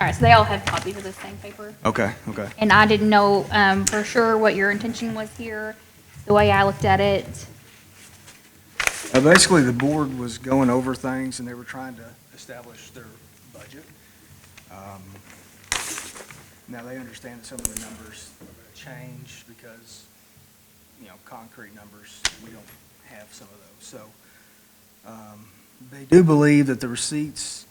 All right, so they all have copies of the same paper. Okay, okay. And I didn't know for sure what your intention was here, the way I looked at it. Basically, the board was going over things, and they were trying to establish their budget. Now, they understand that some of the numbers are going to change because, concrete numbers, we don't have some of those. So they do believe that the receipts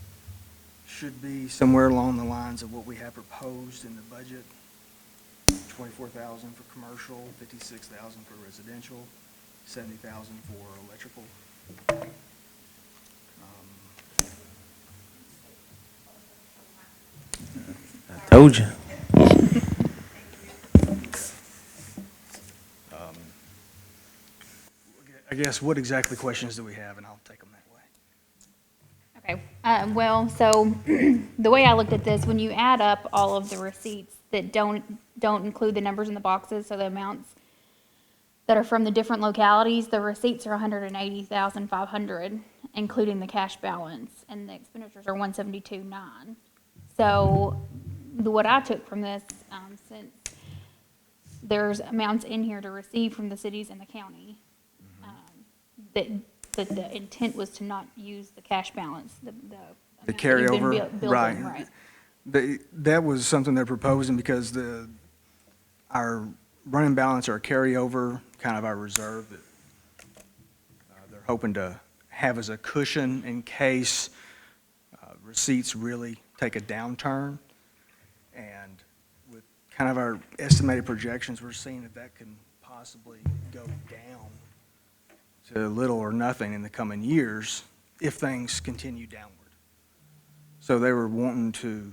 should be somewhere along the lines of what we have proposed in the budget. 24,000 for commercial, 56,000 for residential, 70,000 for electrical. Told you. I guess, what exactly questions do we have, and I'll take them that way. Okay, well, so the way I looked at this, when you add up all of the receipts that don't include the numbers in the boxes, so the amounts that are from the different localities, the receipts are 180,500, including the cash balance, and the expenditures are 172,900. So what I took from this, since there's amounts in here to receive from the cities and the county, that the intent was to not use the cash balance, the The amount that you've been carryover, building, right. right. That was something they're proposing because our running balance, our carryover, kind of our reserve that they're hoping to have as a cushion in case receipts really take a downturn. And with kind of our estimated projections, we're seeing that can possibly go down to little or nothing in the coming years if things continue downward. So they were wanting to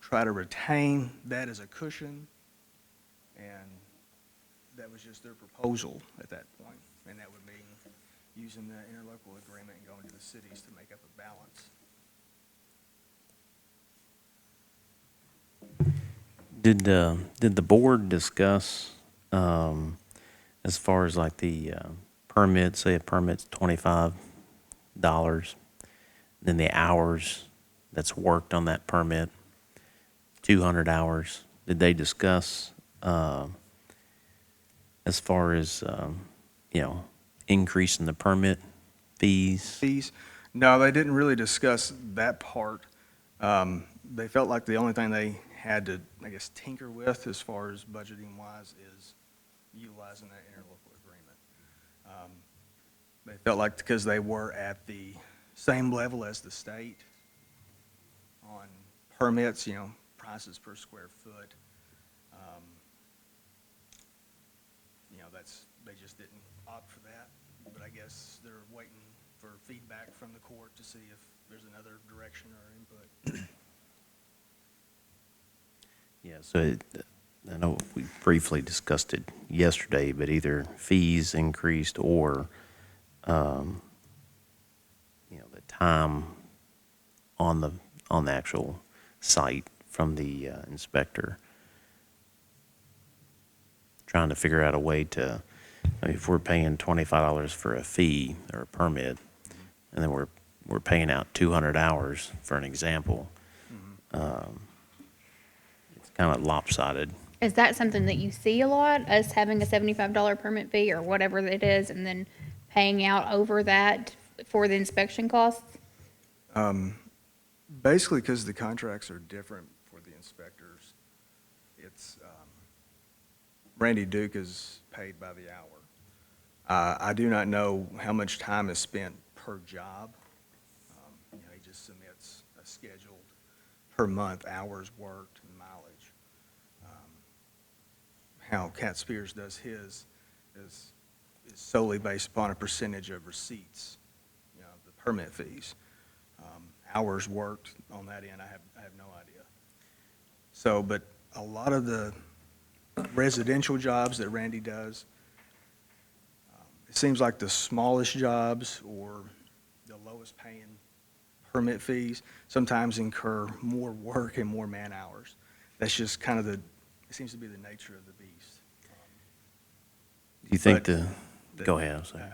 try to retain that as a cushion, and that was just their proposal at that point. And that would mean using the interlocal agreement and going to the cities to make up a balance. Did the board discuss, as far as like the permit, say a permit's $25, then the hours that's worked on that permit, 200 hours, did they discuss as far as, increasing the permit fees? Fees? No, they didn't really discuss that part. They felt like the only thing they had to, I guess, tinker with as far as budgeting wise is utilizing that interlocal agreement. They felt like because they were at the same level as the state on permits, prices per square foot, they just didn't opt for that. But I guess they're waiting for feedback from the court to see if there's another direction or input. Yeah, so I know we briefly discussed it yesterday, but either fees increased or, the time on the actual site from the inspector. Trying to figure out a way to, if we're paying $25 for a fee or a permit, and then we're paying out 200 hours for an example, it's kind of lopsided. Is that something that you see a lot, us having a $75 permit fee or whatever it is, and then paying out over that for the inspection costs? Basically, because the contracts are different for the inspectors, it's, Randy Duke is paid by the hour. I do not know how much time is spent per job. He just submits a scheduled per month, hours worked and mileage. How Cat Spears does his is solely based upon a percentage of receipts, the permit fees. Hours worked on that end, I have no idea. So, but a lot of the residential jobs that Randy does, it seems like the smallest jobs or the lowest paying permit fees sometimes incur more work and more man hours. That's just kind of it seems to be the nature of the beast. Do you think But go ahead, I'm sorry.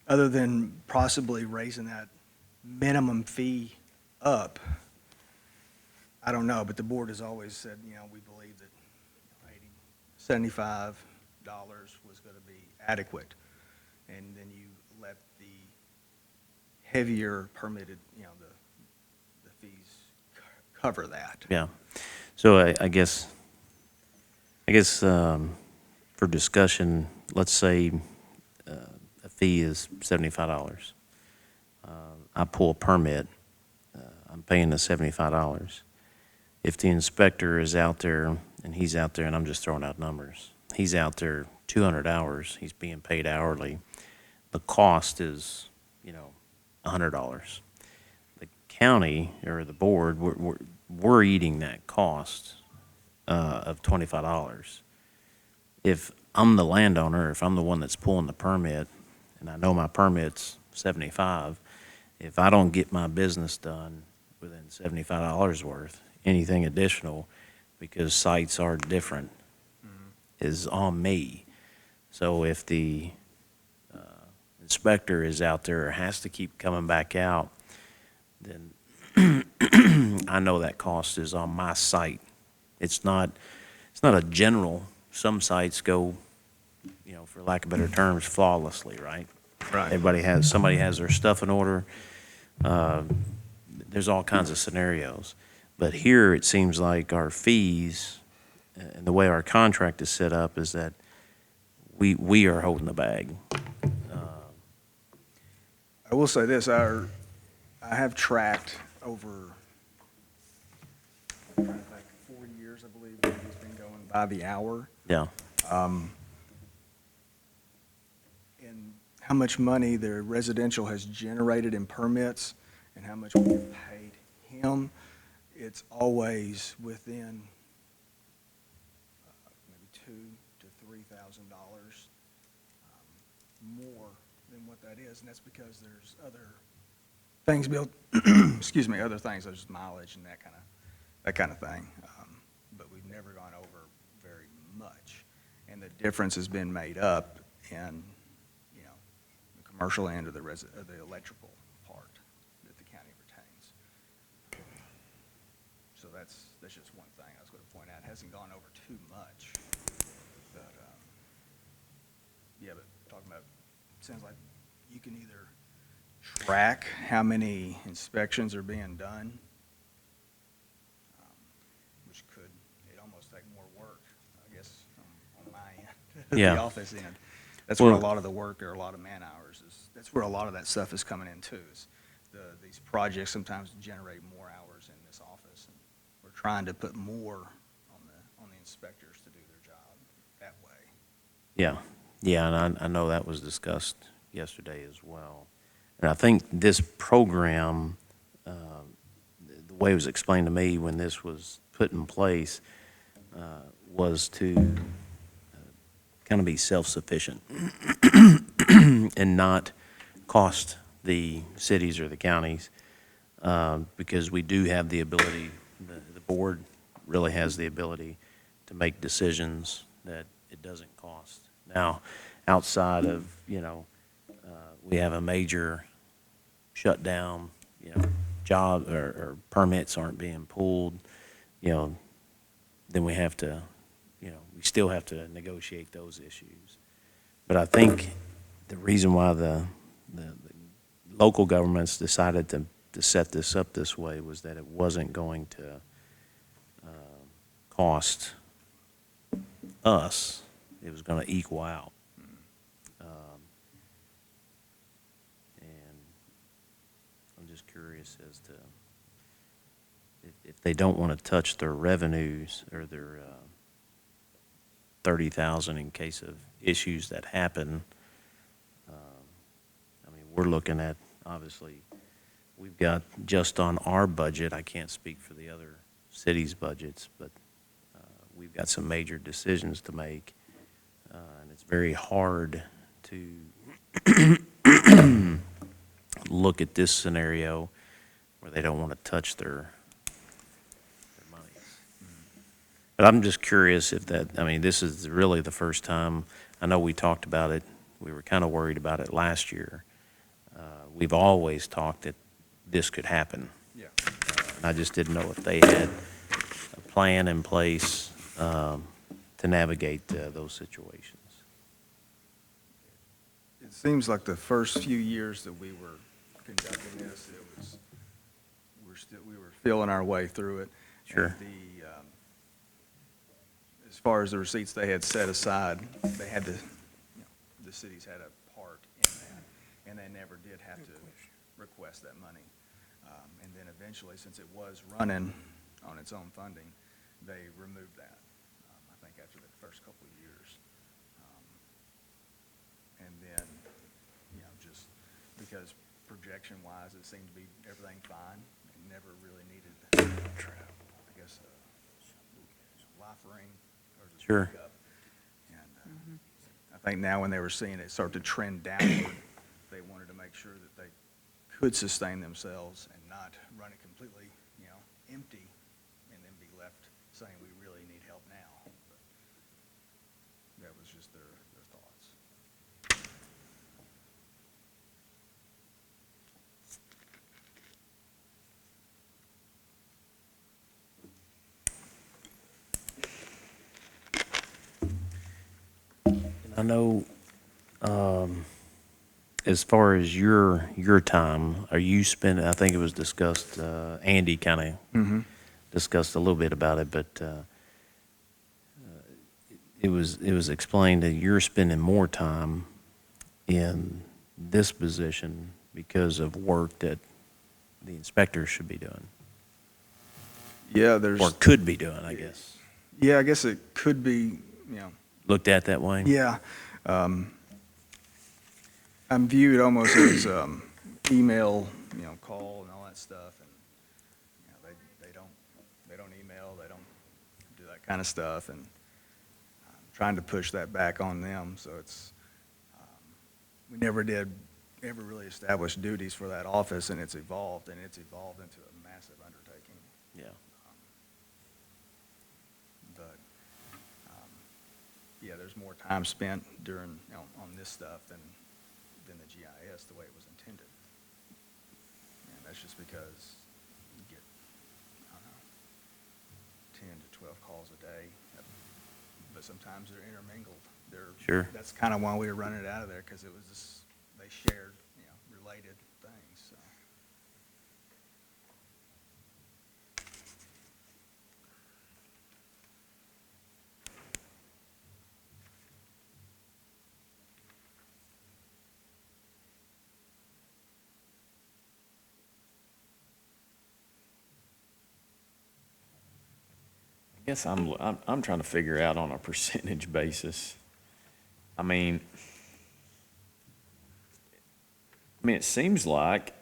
Other than possibly raising that minimum fee up, I don't know, but the board has always said, we believe that $75 was going to be adequate. And then you let the heavier permitted, the fees cover that. Yeah. So I guess, for discussion, let's say a fee is $75. I pull a permit, I'm paying the $75. If the inspector is out there, and he's out there, and I'm just throwing out numbers, he's out there 200 hours, he's being paid hourly, the cost is, $100. The county or the board, we're eating that cost of $25. If I'm the landowner, if I'm the one that's pulling the permit, and I know my permit's $75, if I don't get my business done within $75 worth, anything additional, because sites are different, is on me. So if the inspector is out there or has to keep coming back out, then I know that cost is on my site. It's not a general, some sites go, for lack of better terms, flawlessly, right? Right. Somebody has their stuff in order. There's all kinds of scenarios. But here, it seems like our fees and the way our contract is set up is that we are holding the bag. I will say this, I have tracked over, I'm trying to think, 4 years, I believe, that he's been going by the hour. Yeah, And how much money the residential has generated in permits and how much we have paid him, it's always within maybe $2,000 to $3,000 more than what that is, and that's because there's other things built, excuse me, other things, there's mileage and that kind of thing. But we've never gone over very much, and the difference has been made up in, the commercial end or the electrical part that the county retains. So that's just one thing I was going to point out. It hasn't gone over too much, but yeah, but talking about, sounds like you can either track how many inspections are being done, which could, it almost take more work, I guess, on my end, Yeah. the office end. That's where a Well- lot of the work or a lot of man hours is, that's where a lot of that stuff is coming in too, is these projects sometimes generate more hours in this office, and we're trying to put more on the inspectors to do their job that way. yeah, and I know that was discussed yesterday as well. And I think this program, the way it was explained to me when this was put in place, was to kind of be self-sufficient and not cost the cities or the counties, because we do have the ability, the board really has the ability to make decisions that it doesn't cost. Now, outside of, we have a major shutdown, job or permits aren't being pulled, then we have to, we still have to negotiate those issues. But I think the reason why the local governments decided to set this up this way was that it wasn't going to cost us. It was going to equal out. And I'm just curious as to if they don't want to touch their revenues or their 30,000 in case of issues that happen. I mean, we're looking at, obviously, we've got just on our budget, I can't speak for the other cities' budgets, but we've got some major decisions to make, and it's very hard to look at this scenario where they don't want to touch their money. But I'm just curious if that, I mean, this is really the first time, I know we talked about it, we were kind of worried about it last year. We've always talked that this could happen. Yeah. And I just didn't know if they had plan in place to navigate those situations. It seems like the first few years that we were conducting this, we were feeling our way through it. Sure. And as far as the receipts they had set aside, they had the cities had a part in that, and they never did have to request that money. And then eventually, since it was running on its own funding, they removed that, I think after the first couple of years. And then, just because projection-wise, it seemed to be everything fine, and never really needed, I guess, a life ring or just Sure. backup. And I think now when they were seeing it start to trend downward, they wanted to make sure that they could sustain themselves and not run it completely, empty, and then be left saying, we really need help now. But that was just their thoughts. I know, as far as your time, are you spending, I think it was discussed, Andy kind of discussed a little bit about it, but it was explained that you're spending more time in this position because of work that the inspectors should be doing, Yeah, or could be doing, I guess. yeah, I guess it could be, Looked at that way? yeah. I'm viewed almost as email, call and all that stuff, and they don't email, they don't do that kind of stuff, and I'm trying to push that back on them. So it's we never did ever really establish duties for that office, and it's evolved into a massive undertaking. Yeah. But yeah, there's more time spent during on this stuff than the GIS the way it was intended. And that's just because you get, I don't know, 10 to 12 calls a day, but sometimes they're intermingled. Sure. That's kind of why we were running it out of there, because it was just, they shared, related things, so. I guess I'm trying to figure out on a percentage basis. I mean, it seems like,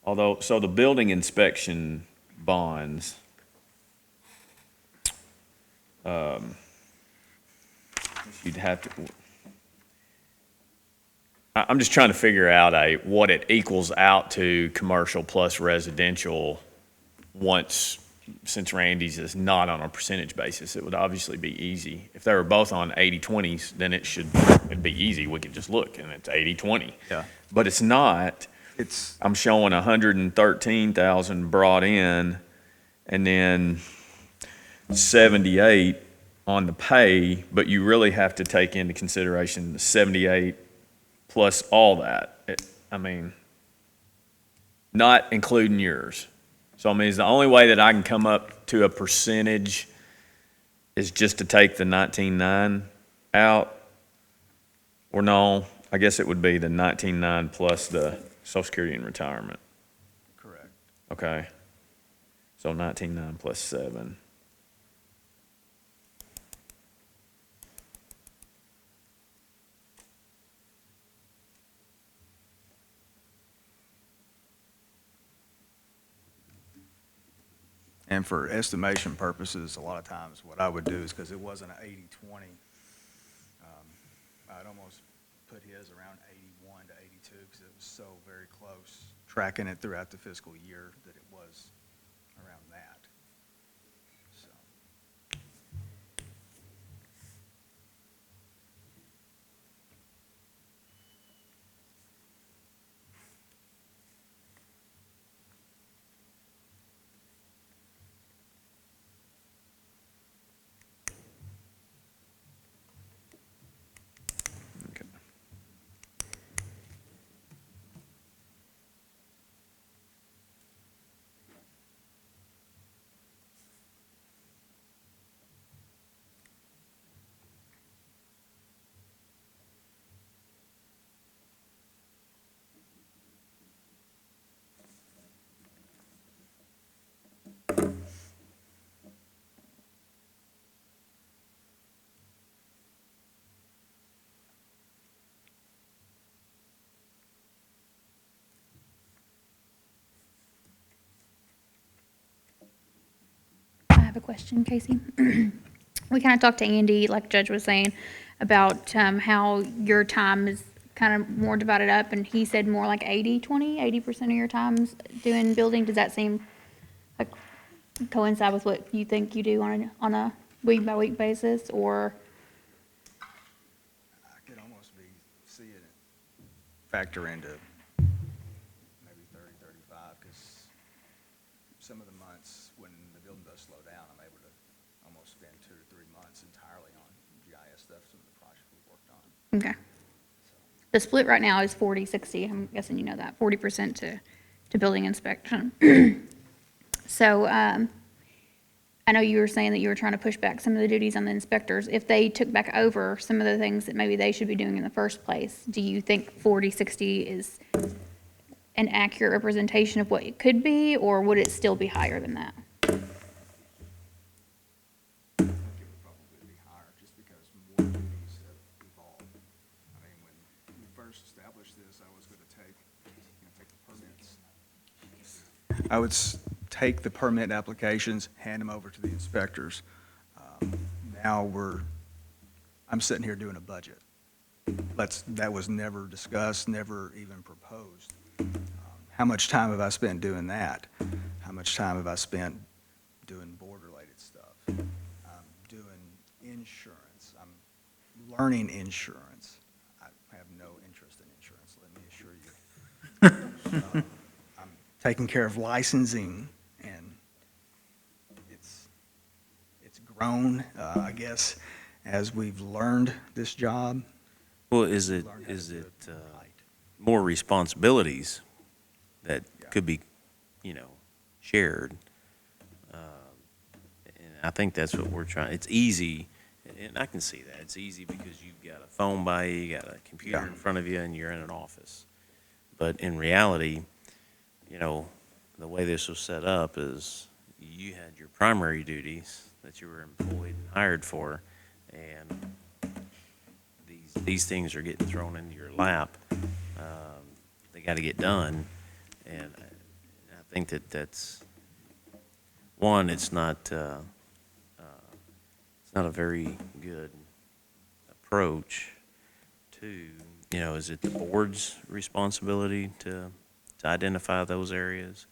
so the building inspection bonds, you'd have to, I'm just trying to figure out what it equals out to commercial plus residential since Randy's is not on a percentage basis. It would obviously be easy. If they were both on 80/20s, then it'd be easy. We could just look and it's 80/20. Yeah. But it's not. It's, I'm showing 113,000 brought in and then 78 on the pay, but you really have to take into consideration the 78 plus all that. Not including yours. So, is the only way that I can come up to a percentage is just to take the 19.9 out? Or no, I guess it would be the 19.9 plus the Social Security and retirement. correct. Okay. So 19.9 plus 7. And for estimation purposes, a lot of times what I would do is, because it wasn't an 80/20, I'd almost put his around 81 to 82, because it was so very close, tracking it throughout the fiscal year, that it was around that. So, have a question, Casey. We kind of talked to Andy, like Judge was saying, about how your time is kind of more divided up, and he said more like 80/20, 80% of your time's doing building. Does that seem like coincide with what you think you do on a week-by-week basis, or? I could almost be seeing it factor into maybe 30, 35, because some of the months when the building does slow down, I'm able to almost spend 2 to 3 months entirely on GIS stuff, some of the projects we've worked on. Okay. The split right now is 40/60. I'm guessing you know that, 40% to building inspection. So, I know you were saying that you were trying to push back some of the duties on the inspectors. If they took back over some of the things that maybe they should be doing in the first place, do you think 40/60 is an accurate representation of what it could be, or would it still be higher than that? I think it would probably be higher, just because more duties have evolved. I mean, when we first established this, I was gonna take the permits. I would take the permit applications, hand them over to the inspectors. Now I'm sitting here doing a budget. That was never discussed, never even proposed. How much time have I spent doing that? How much time have I spent doing board-related stuff? I'm doing insurance. I'm learning insurance. I have no interest in insurance, let me assure you. I'm taking care of licensing, and it's grown, I guess, as we've learned this job. Well, is it more responsibilities that could be, shared? And I think that's what we're trying, it's easy, and I can see that. It's easy because you've got a phone by you, you got a computer Yeah. in front of you, and you're in an office. But in reality, the way this was set up is you had your primary duties that you were employed and hired for, and these things are getting thrown into your lap. They got to get done, and I think that's one. It's not a very good approach. Two, is it the board's responsibility to identify those areas?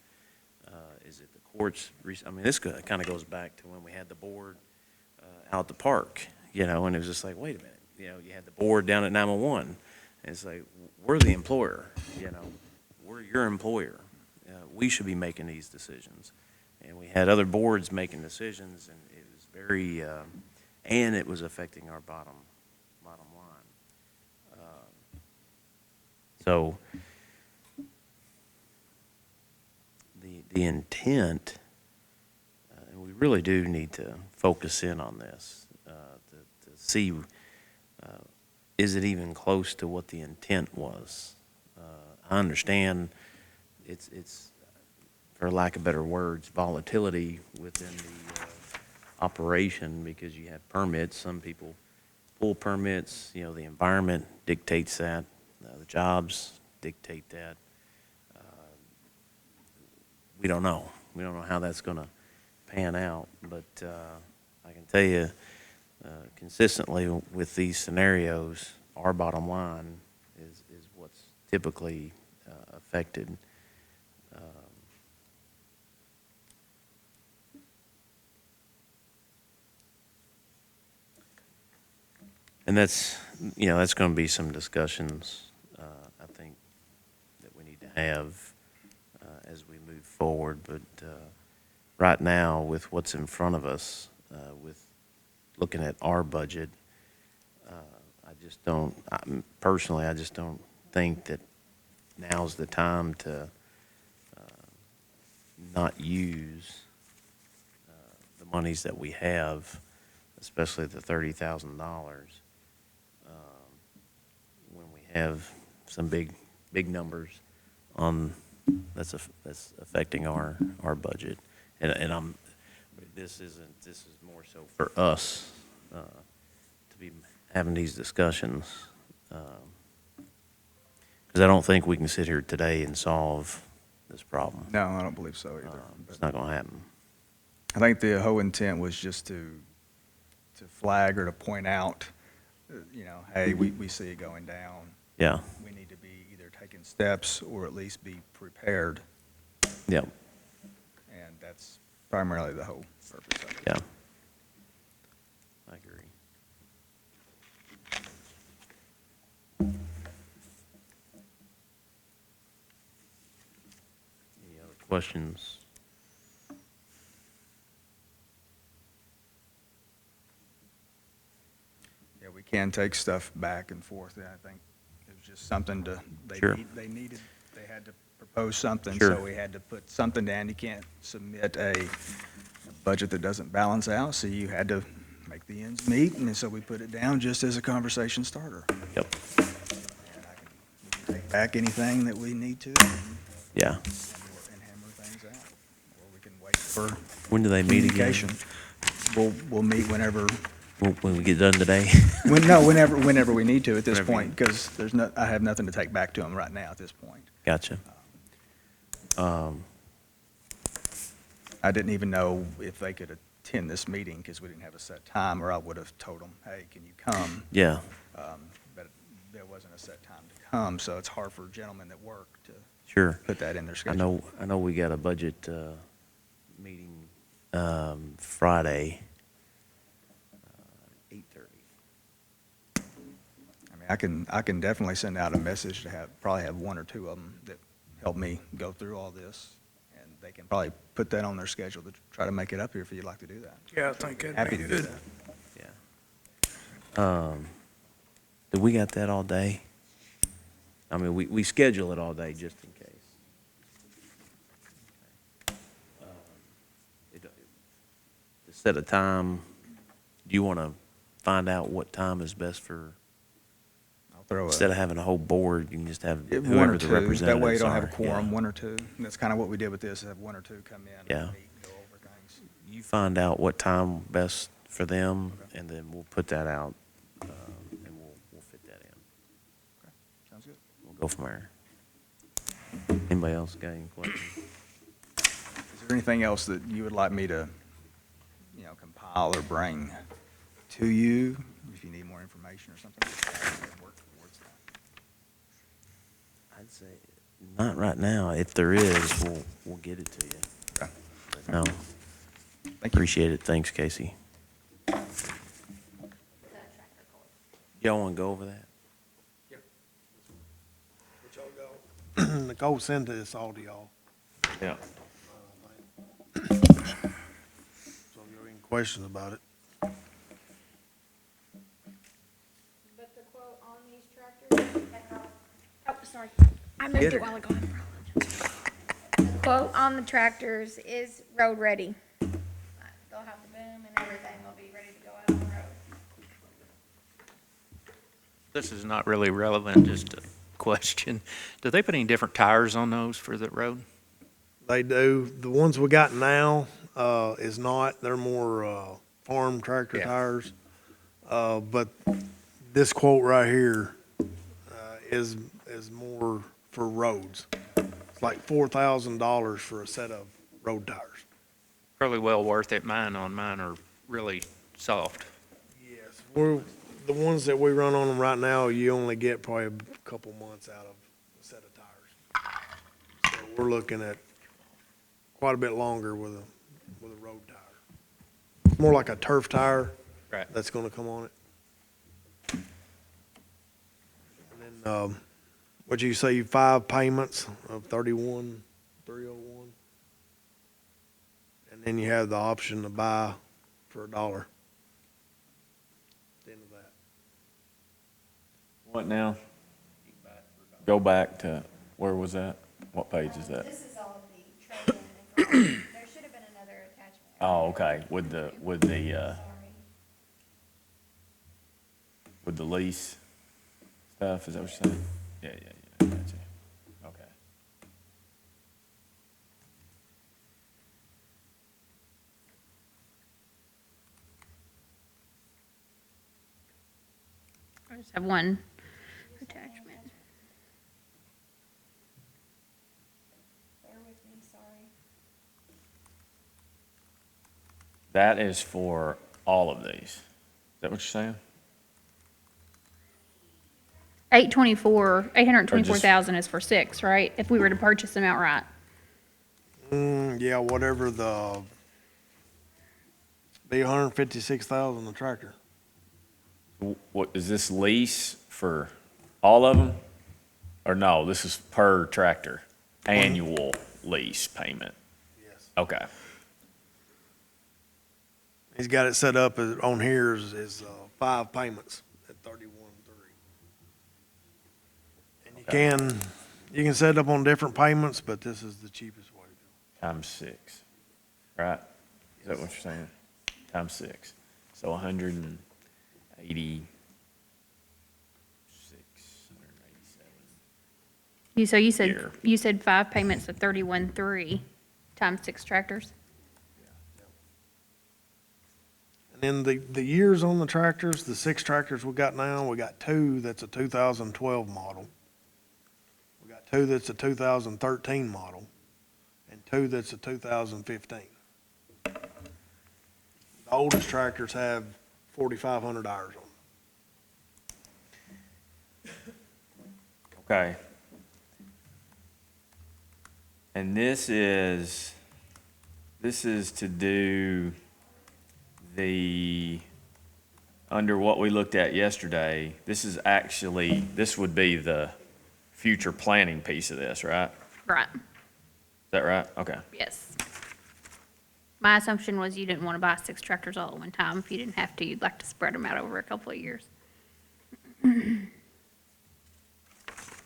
Is it the court's? I mean, this kind of goes back to when we had the board out at the park, and it was just like, wait a minute. You had the board down at 911, and it's like, we're the employer, we're your employer. We should be making these decisions. And we had other boards making decisions, and it was very, and it was affecting our bottom line. So the intent, and we really do need to focus in on this to see, is it even close to what the intent was? I understand it's, for lack of better words, volatility within the operation, because you have permits. Some people pull permits, the environment dictates that, the jobs dictate that. We don't know. We don't know how that's going to pan out, but I can tell you consistently with these scenarios, our bottom line is what's typically affected. And that's going to be some discussions, I think, that we need to have as we move forward. But right now, with what's in front of us, with looking at our budget, personally, I just don't think that now's the time to not use the monies that we have, especially the $30,000, when we have some big numbers on that's affecting our budget. And this is more so for us to be having these discussions, because I don't think we can sit here today and solve this problem. No, I don't believe so either. It's not going to happen. I think the whole intent was just to flag or to point out, hey, we see it going down. Yeah, We need to be either taking steps or at least be prepared, yeah, and that's primarily the whole purpose of it. yeah. I agree. Any other questions? Yeah, we can take stuff back and forth, and I think it was just something Sure. they had to propose something, Sure. so we had to put something down. You can't submit a budget that doesn't balance out, so you had to make the ends meet, and so we put it down just as a conversation starter. Yep, And we can take back anything that we need to and yeah. hammer things out, or we can wait for When do they meet again? communication. We'll meet whenever, When we get done today? whenever we need to at this Whenever you- point, because I have nothing to take back to them right now at this point. Gotcha. I didn't even know if they could attend this meeting because we didn't have a set time, or I would have told them, hey, can you come? Yeah, But there wasn't a set time to come, so it's hard for gentlemen that work to sure. put that in their schedule. I know we got a budget meeting Friday, 8:30. I mean, I can definitely send out a message to probably have one or two of them that help me go through all this, and they can probably put that on their schedule to try to make it up here if you'd like to do that. Yeah, I think that'd Happy be to do good. that. Yeah. Do we got that all day? I mean, we schedule it all day just in case. To set a time, do you want to find out what time is best for, I'll throw instead of having a whole board, you can just have one whoever or the two. representatives are? That way you don't have a quorum, Yeah. one or two. And that's kind of what we did with this, have one or two come in Yeah. and meet and go over things. You find out what time best for them, and then we'll put that out, and we'll fit that in. Sounds good. We'll go from there. Anybody else got any questions? Is there anything else that you would like me to, compile or bring to you, if you need more information or something? Work towards that. I'd say, not right now. If there is, we'll get it to you. Okay. But no, Thank you. appreciate it. Thanks, Casey. Y'all want to go over that? Nicole sent this all to y'all. Yeah. So if you have any questions about it. But the quote on these tractors, oh, sorry, I moved Get it her. while ago. The quote on the tractors is road ready. They'll have the boom and everything, they'll be ready to go out on the road. This is not really relevant, just a question. Do they put any different tires on those for the road? They do. The ones we got now, is not, they're more, farm tractor Yeah. tires. But this quote right here, is more for roads. It's like $4,000 for a set of road tires. Probably well worth it. Mine are really soft. Yes. The ones that we run on them right now, you only get probably a couple months out of a set of tires. So we're looking at quite a bit longer with a road tire. More like a turf tire Right. that's gonna come on it. And then, what'd you say, 5 payments of 31,301? And then you have the option to buy for $1. At the end of that. What now? Go back to, where was that? What page is that? This is all of the trade-in information. There should have been another attachment. Oh, okay, with the Sorry. with the lease stuff, is that what you're saying? Yeah, gotcha. Okay. I just have one attachment. Bear with me, sorry. That is for all of these. Is that what you're saying? 824,000 is for 6, right? If we were to purchase them outright. Yeah, whatever be 156,000 a tractor. What, is this lease for all of them? Or no, this is per tractor, annual lease payment? Yes. Okay. He's got it set up on here as 5 payments at 31.3. And you can set it up on different payments, but this is the cheapest way to go. Times 6, right? Is that what you're saying? Times 6. So 186, 187. So Year. you said 5 payments of 31.3 times 6 tractors? And then the years on the tractors, the 6 tractors we got now, we got 2 that's a 2012 model. We got 2 that's a 2013 model, and 2 that's a 2015. The oldest tractors have 4,500 hours on them. Okay. And this is to do under what we looked at yesterday, this would be the future planning piece of this, right? Right, Is that right? Okay. yes. My assumption was you didn't want to buy 6 tractors all at one time. If you didn't have to, you'd like to spread them out over a couple of years.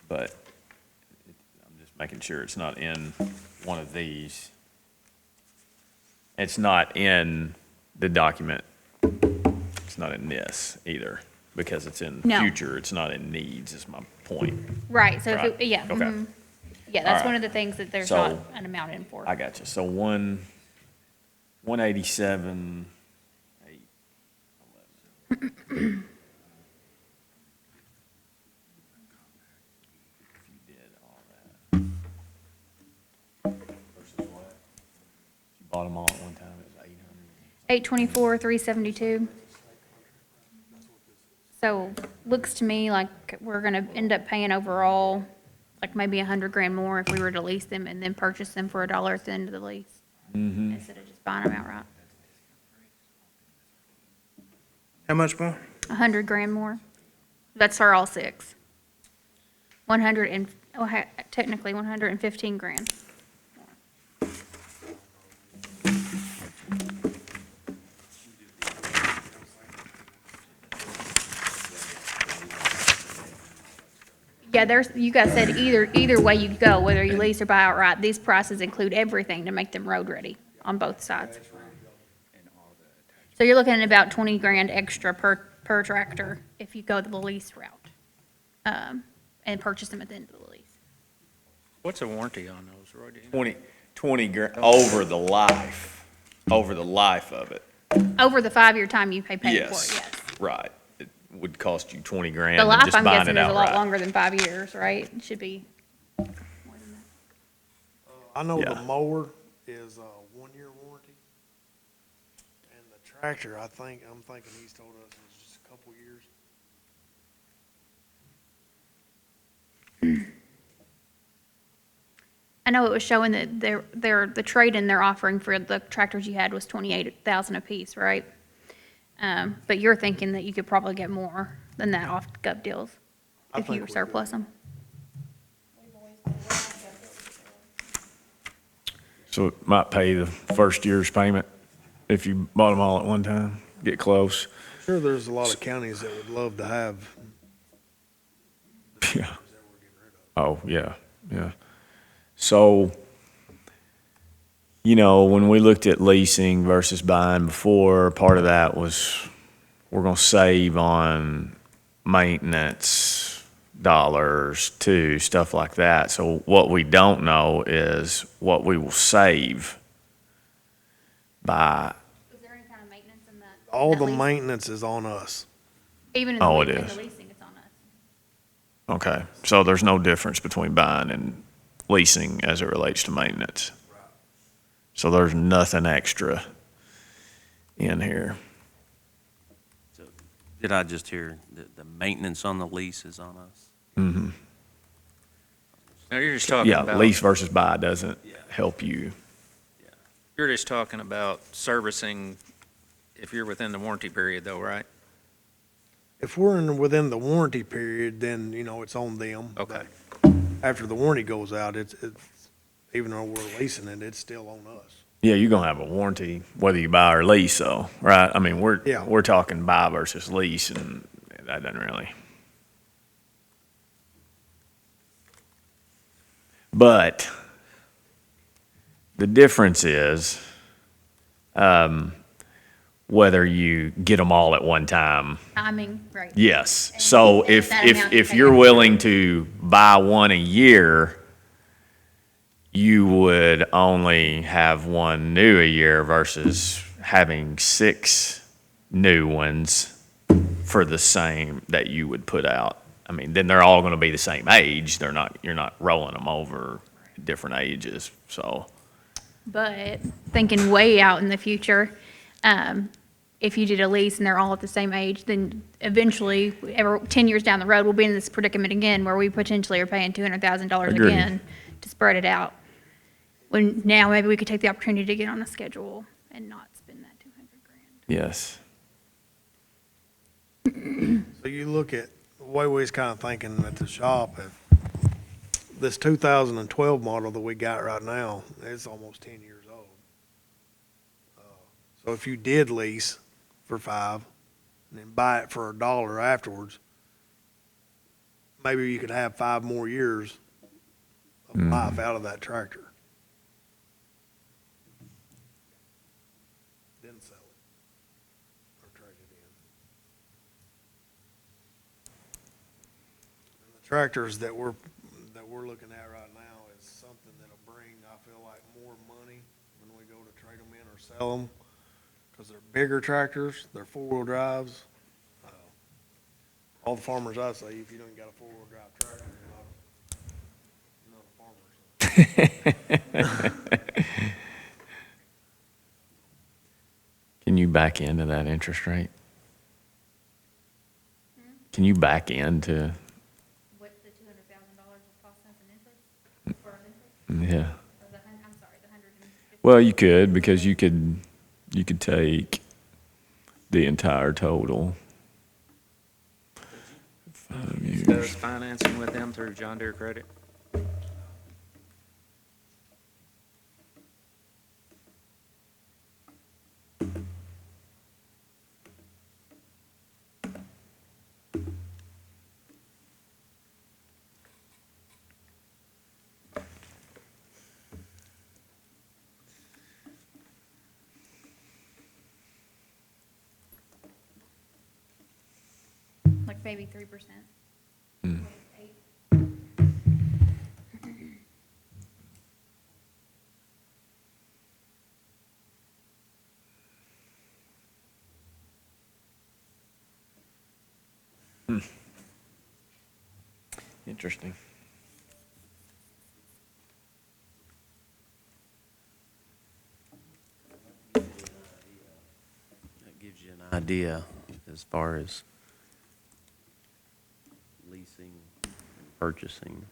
But I'm just making sure it's not in one of these. It's not in the document. It's not in this either, because it's in No. future, it's not in needs, is my point. Right, so if Right. it, yeah. Okay. mhm. Yeah, that's All one right. of the things that there's So- not an amount in for. I got you. So 187, 811. If you did all that. Versus what? You bought them all at one time, it was 800. 824, 372. So looks to me like we're gonna end up paying overall, like maybe 100 grand more if we were to lease them and then purchase them for $1 at the end of the lease. Instead of just buying them outright. How much more? 100 grand more. That's for all 6. 100 and, technically 115 grand. Yeah, you guys said either way you go, whether you lease or buy outright, these prices include everything to make them road ready on both sides. So you're looking at about 20 grand extra per tractor if you go the lease route, and purchase them at the end of the lease. What's the warranty on those, Roy? Do you know? 20 grand over the life of it. Over the 5-year time you pay for it, Yes, yes. right. It would cost you 20 grand The and life, just I'm buying guessing, it is a lot outright. longer than 5 years, right? It should be more than that. I know the Yeah. mower is a 1-year warranty. And the tractor, I'm thinking he's told us is just a couple years. I know it was showing that the trade-in they're offering for the tractors you had was 28,000 apiece, right? But you're thinking that you could probably get more than that off gov deals I if think you we surplus them. So it might pay the first year's payment if you bought them all at one time, get close. Sure, there's a lot of counties that would love to have. Yeah. Oh, yeah, yeah. So, when we looked at leasing versus buying before, part of that was we're gonna save on maintenance dollars too, stuff like that. So what we don't know is what we will save by, Is there any kind of maintenance in that? All that the lease? maintenance is on us. Even in Oh, the it in the is. leasing, it's on us. okay, so there's no difference between buying and leasing as it relates to maintenance. So there's nothing extra in here. So, did I just hear the maintenance on the lease is on us? Mm-hmm. Now, you're just talking Yeah, about. lease versus buy doesn't help you. You're just talking about servicing if you're within the warranty period though, right? If we're within the warranty period, then, you know, it's on them. Okay. After the warranty goes out, it's, even though we're leasing it, it's still on us. Yeah, you're gonna have a warranty whether you buy or lease, though, right? I mean, Yeah. we're talking buy versus lease, and that doesn't really. But the difference is, whether you get them all at one time. Timing, right. Yes. And So that if, amount if, you if pay you're extra. willing to buy one a year, you would only have one new a year versus having 6 new ones for the same that you would put out. I mean, then they're all gonna be the same age. You're not rolling them over different ages, so. But thinking way out in the future, if you did a lease and they're all at the same age, then eventually, 10 years down the road, we'll be in this predicament again where we potentially are paying $200,000 Agreed. again to spread it out. When now maybe we could take the opportunity to get on a schedule and not spend that 200 grand. Yes. So you look at, the way we was kind of thinking at the shop, if this 2012 model that we got right now, it's almost 10 years old. So if you did lease for 5 and then buy it for $1 afterwards, maybe you could have 5 more years of life out of that tractor. Then sell it or trade it in. And the tractors that we're looking at right now is something that'll bring, I feel like, more money when we go to trade them in or sell them. Because they're bigger tractors, they're 4-wheel drives. All the farmers I say, if you don't got a 4-wheel drive tractor, you're not a farmer. Can you back into that interest rate? Can you back into, What the $200,000 will cost us in interest? For interest? yeah. Or I'm sorry, the 150. Well, you could, because you could take the entire total. 5 years. Does financing with them through John Deere Credit? Like maybe 3%. Mm. 8. Interesting. That gives you an idea as far as leasing and purchasing.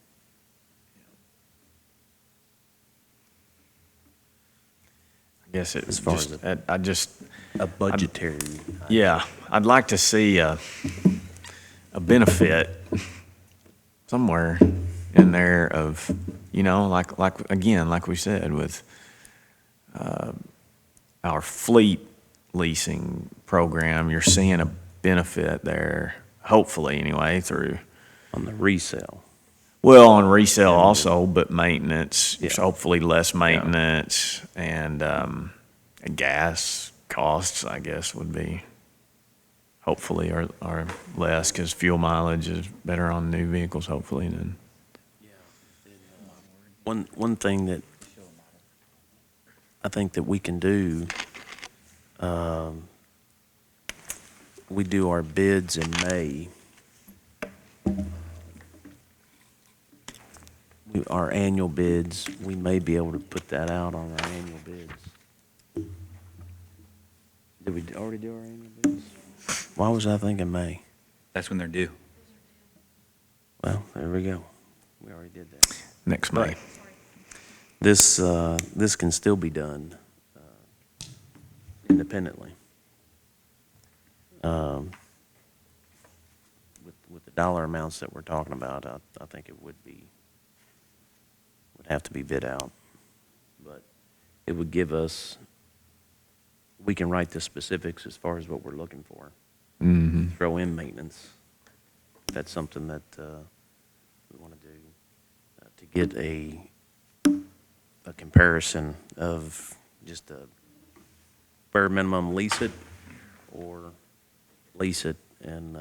I guess it As far just, as I just, A budgetary. yeah, I'd like to see a benefit somewhere in there of, you know, again, like we said, with our fleet leasing program, you're seeing a benefit there, hopefully anyway, through, On the resale. well, on resale also, but maintenance, Yeah. hopefully less maintenance, and gas costs, I guess, would be, hopefully, are less, because fuel mileage is better on new vehicles, hopefully, than. One thing that I think that we can do, we do our bids in May. Our annual bids, we may be able to put that out on our annual bids. Did we already do our annual bills? Why was I thinking May? That's when they're due. Well, there we go. We already did that. Next May. This can still be done independently. With the dollar amounts that we're talking about, I think it would have to be bid out. But it would give us, we can write the specifics as far as what we're looking for. Mm-hmm. Throw in maintenance. That's something that we want to do to get a comparison of just a bare minimum lease it or lease it and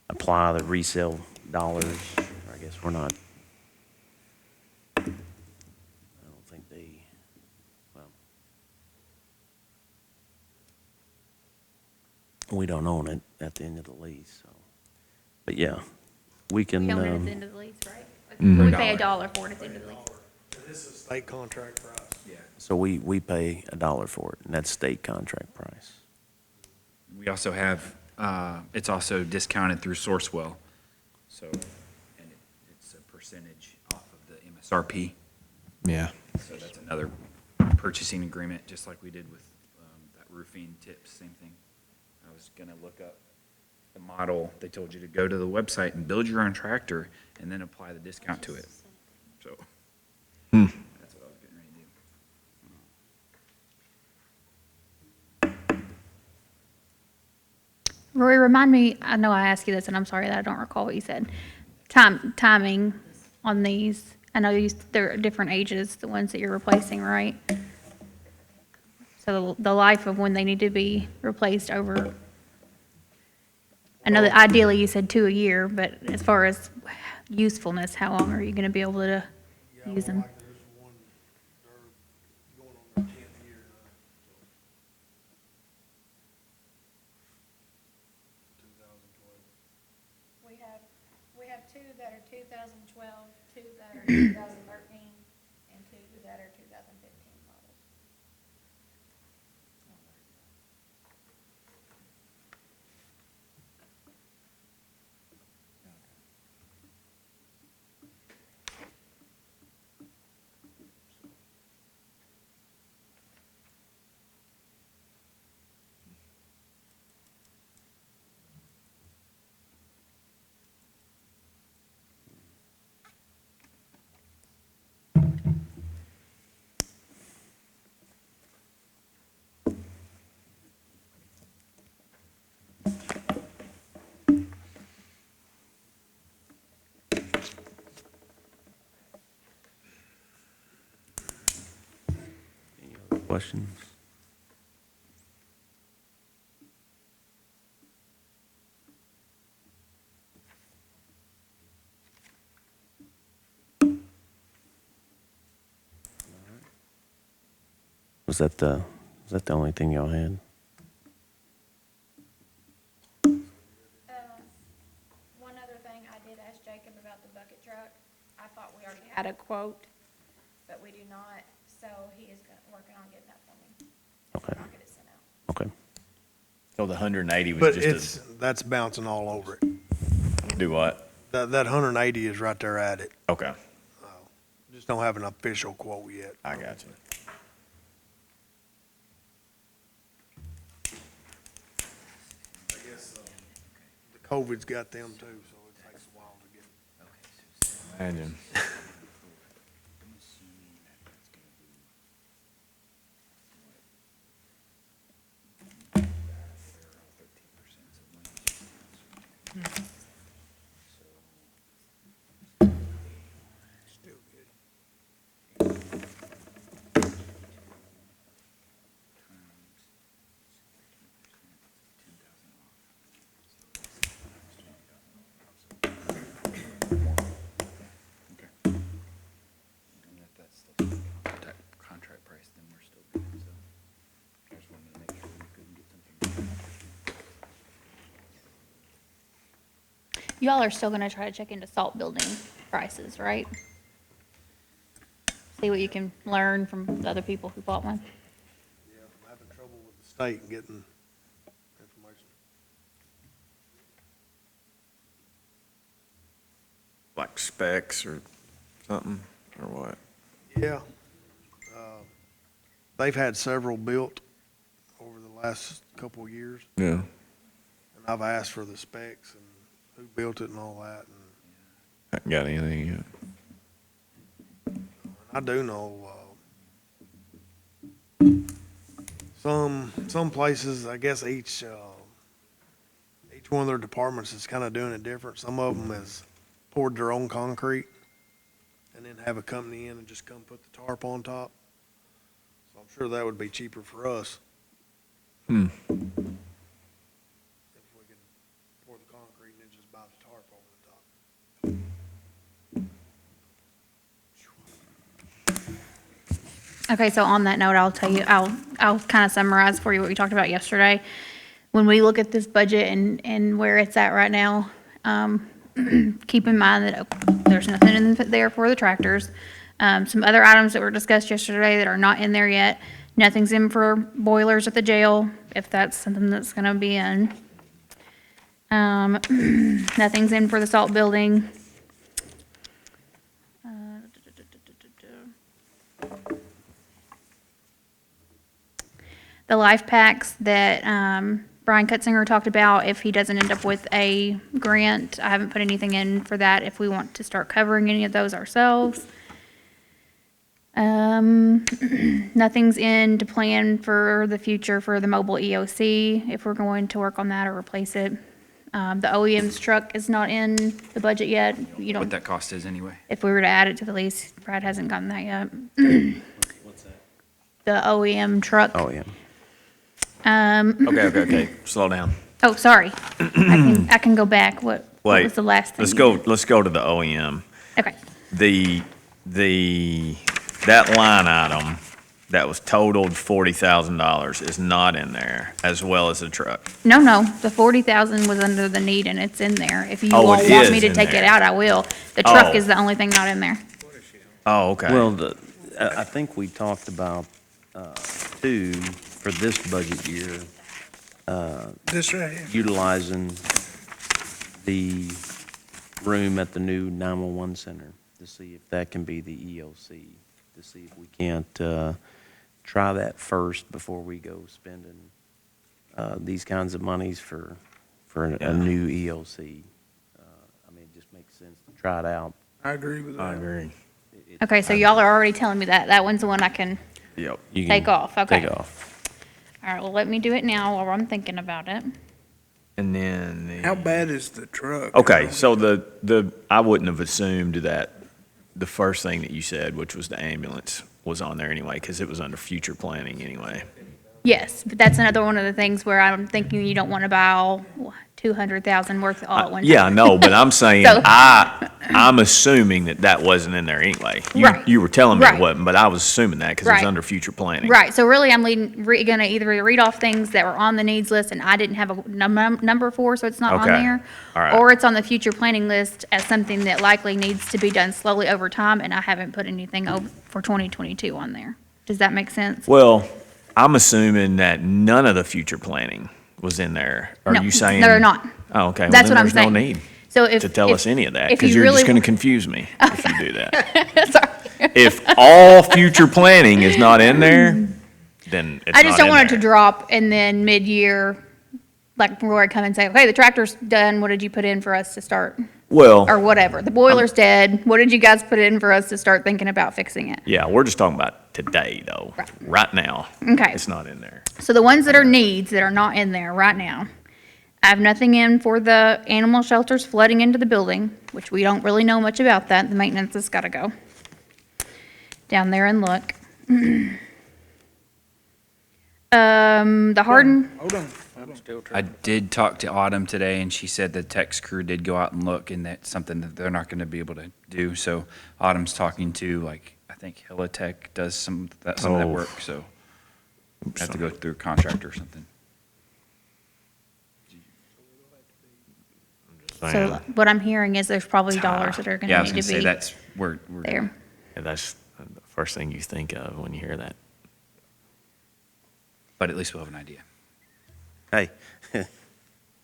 apply the resale dollars. I guess we're not, I don't think well, we don't own it at the end of the lease, so. But yeah, we can. We own it at the end of the lease, right? Mhm. We pay $1 for it at the end of the lease. This is state contract price. Yeah. So we pay $1 for it, and that's state contract price. We also have, it's also discounted through Sourcewell. So, and it's a percentage off of the MSRP. Yeah. So that's another purchasing agreement, just like we did with that roofing tips, same thing. I was gonna look up the model. They told you to go to the website and build your own tractor and then apply the discount to it. So, Hmm. that's what I was getting ready to do. Rory, remind me, I know I asked you this, and I'm sorry that I don't recall what you said. Timing on these, I know they're different ages, the ones that you're replacing, right? So the life of when they need to be replaced over, I know that ideally you said 2 a year, but as far as usefulness, how long are you gonna be able to use them? Like there's one, they're going on their 10th year now. 2012. We have two that are 2012, two that are 2013, and two that are 2015 models. Any other questions? Was that the only thing y'all had? One other thing, I did ask Jacob about the bucket truck. I thought we already had a quote, but we do not, so he is working on getting that for me. Okay. I'll get it sent out. Okay. So the 180 was But just that's bouncing all over it. do what? That 180 is right there at it. Okay. Just don't have an official quote yet. I got you. I guess the COVID's got them too, so it takes a while to get. Imagine. Still good. And if that's still contract price, then we're still good, so. I just wanted to make sure we couldn't get something. You all are still gonna try to check into salt building prices, right? See what you can learn from the other people who bought one. Yeah, I'm having trouble with the state and getting information. Like specs or something, or what? Yeah. They've had several built over the last couple of years, Yeah. and I've asked for the specs and who built it and all that. And Haven't got anything yet. I do know, some places, I guess each one of their departments is kind of doing it different. Some of them has poured their own concrete and then have a company in and just come put the tarp on top. So I'm sure that would be cheaper for us. Hmm. If we could pour the concrete and then just buy the tarp over the top. Okay, so on that note, I'll tell you, I'll kind of summarize for you what we talked about yesterday. When we look at this budget and where it's at right now, keep in mind that there's nothing in there for the tractors. Some other items that were discussed yesterday that are not in there yet. Nothing's in for boilers at the jail, if that's something that's gonna be in. Nothing's in for the salt building. The life packs that Brian Cutzinger talked about, if he doesn't end up with a grant, I haven't put anything in for that, if we want to start covering any of those ourselves. Nothing's in to plan for the future for the mobile EOC, if we're going to work on that or replace it. The OEM's truck is not in the budget yet. You What don't, that cost is anyway. if we were to add it to the lease, Brad hasn't gotten that yet. What's that? The OEM truck. Oh, yeah. Okay. Slow down. Oh, sorry. I can go back. What Wait. was the last thing? Let's you go, did? let's go to the OEM. Okay. That line item that was totaled $40,000 is not in there, as well as the truck. No, the 40,000 was under the need and it's in there. If you Oh, all it want is me to in take it there. out, I will. The truck Oh. is the only thing not in there. Oh, okay. Well, I think we talked about, two, for this budget year, This right here. utilizing the room at the new 911 center to see if that can be the EOC, to see if we can't try that first before we go spending these kinds of monies for a new EOC. I mean, it just makes sense to try it out. I agree with I that. agree. Okay, so y'all are already telling me that. That one's the one I can Yep. You can take off. Okay. Take off. All right, well, let me do it now while I'm thinking about it. And then How bad is the truck? okay, so I wouldn't have assumed that the first thing that you said, which was the ambulance, was on there anyway, because it was under future planning anyway. Yes, but that's another one of the things where I'm thinking you don't want to buy all 200,000 worth all at one time. Yeah, I know, but I'm saying, So- I'm assuming that wasn't in there anyway. Right. You were telling me it Right. wasn't, but I was assuming that because it was Right. under future planning. Right, so really, I'm gonna either read off things that were on the needs list and I didn't have a number for, so it's not on Okay. there. All right. Or it's on the future planning list as something that likely needs to be done slowly over time, and I haven't put anything for 2022 on there. Does that make sense? Well, I'm assuming that none of the future planning was in there. Are No, you saying? no, they're not. Oh, okay. Well, That's then what I'm there's no saying. need So if. to tell if- us any of that, if because you you're just really going to wa- confuse me if you do that. Sorry. If all future planning is not in there, then it's I just not don't in want it to there. drop and then mid-year, like Roy come and say, okay, the tractor's done, what did you put in for us to start? Well, Or whatever, the boiler's dead, what did you guys put in for us to start thinking about fixing it? yeah, we're just talking about today, though. Right. Right now. Okay. It's not in there. So the ones that are needs that are not in there right now, I have nothing in for the animal shelters flooding into the building, which we don't really know much about that, the maintenance has gotta go down there and look. The Hardin, Hold on. I did talk to Autumn today, and she said the text crew did go out and look, and that's something that they're not going to be able to do. So Autumn's talking to, like, I think Hilitech does some of that Oh. work, so have to go through a contractor or something. so what I'm hearing is there's probably dollars that are Yeah, I gonna was need going to to say be that's where we're. there. Yeah, that's the first thing you think of when you hear that. but at least we'll have an idea. Hey,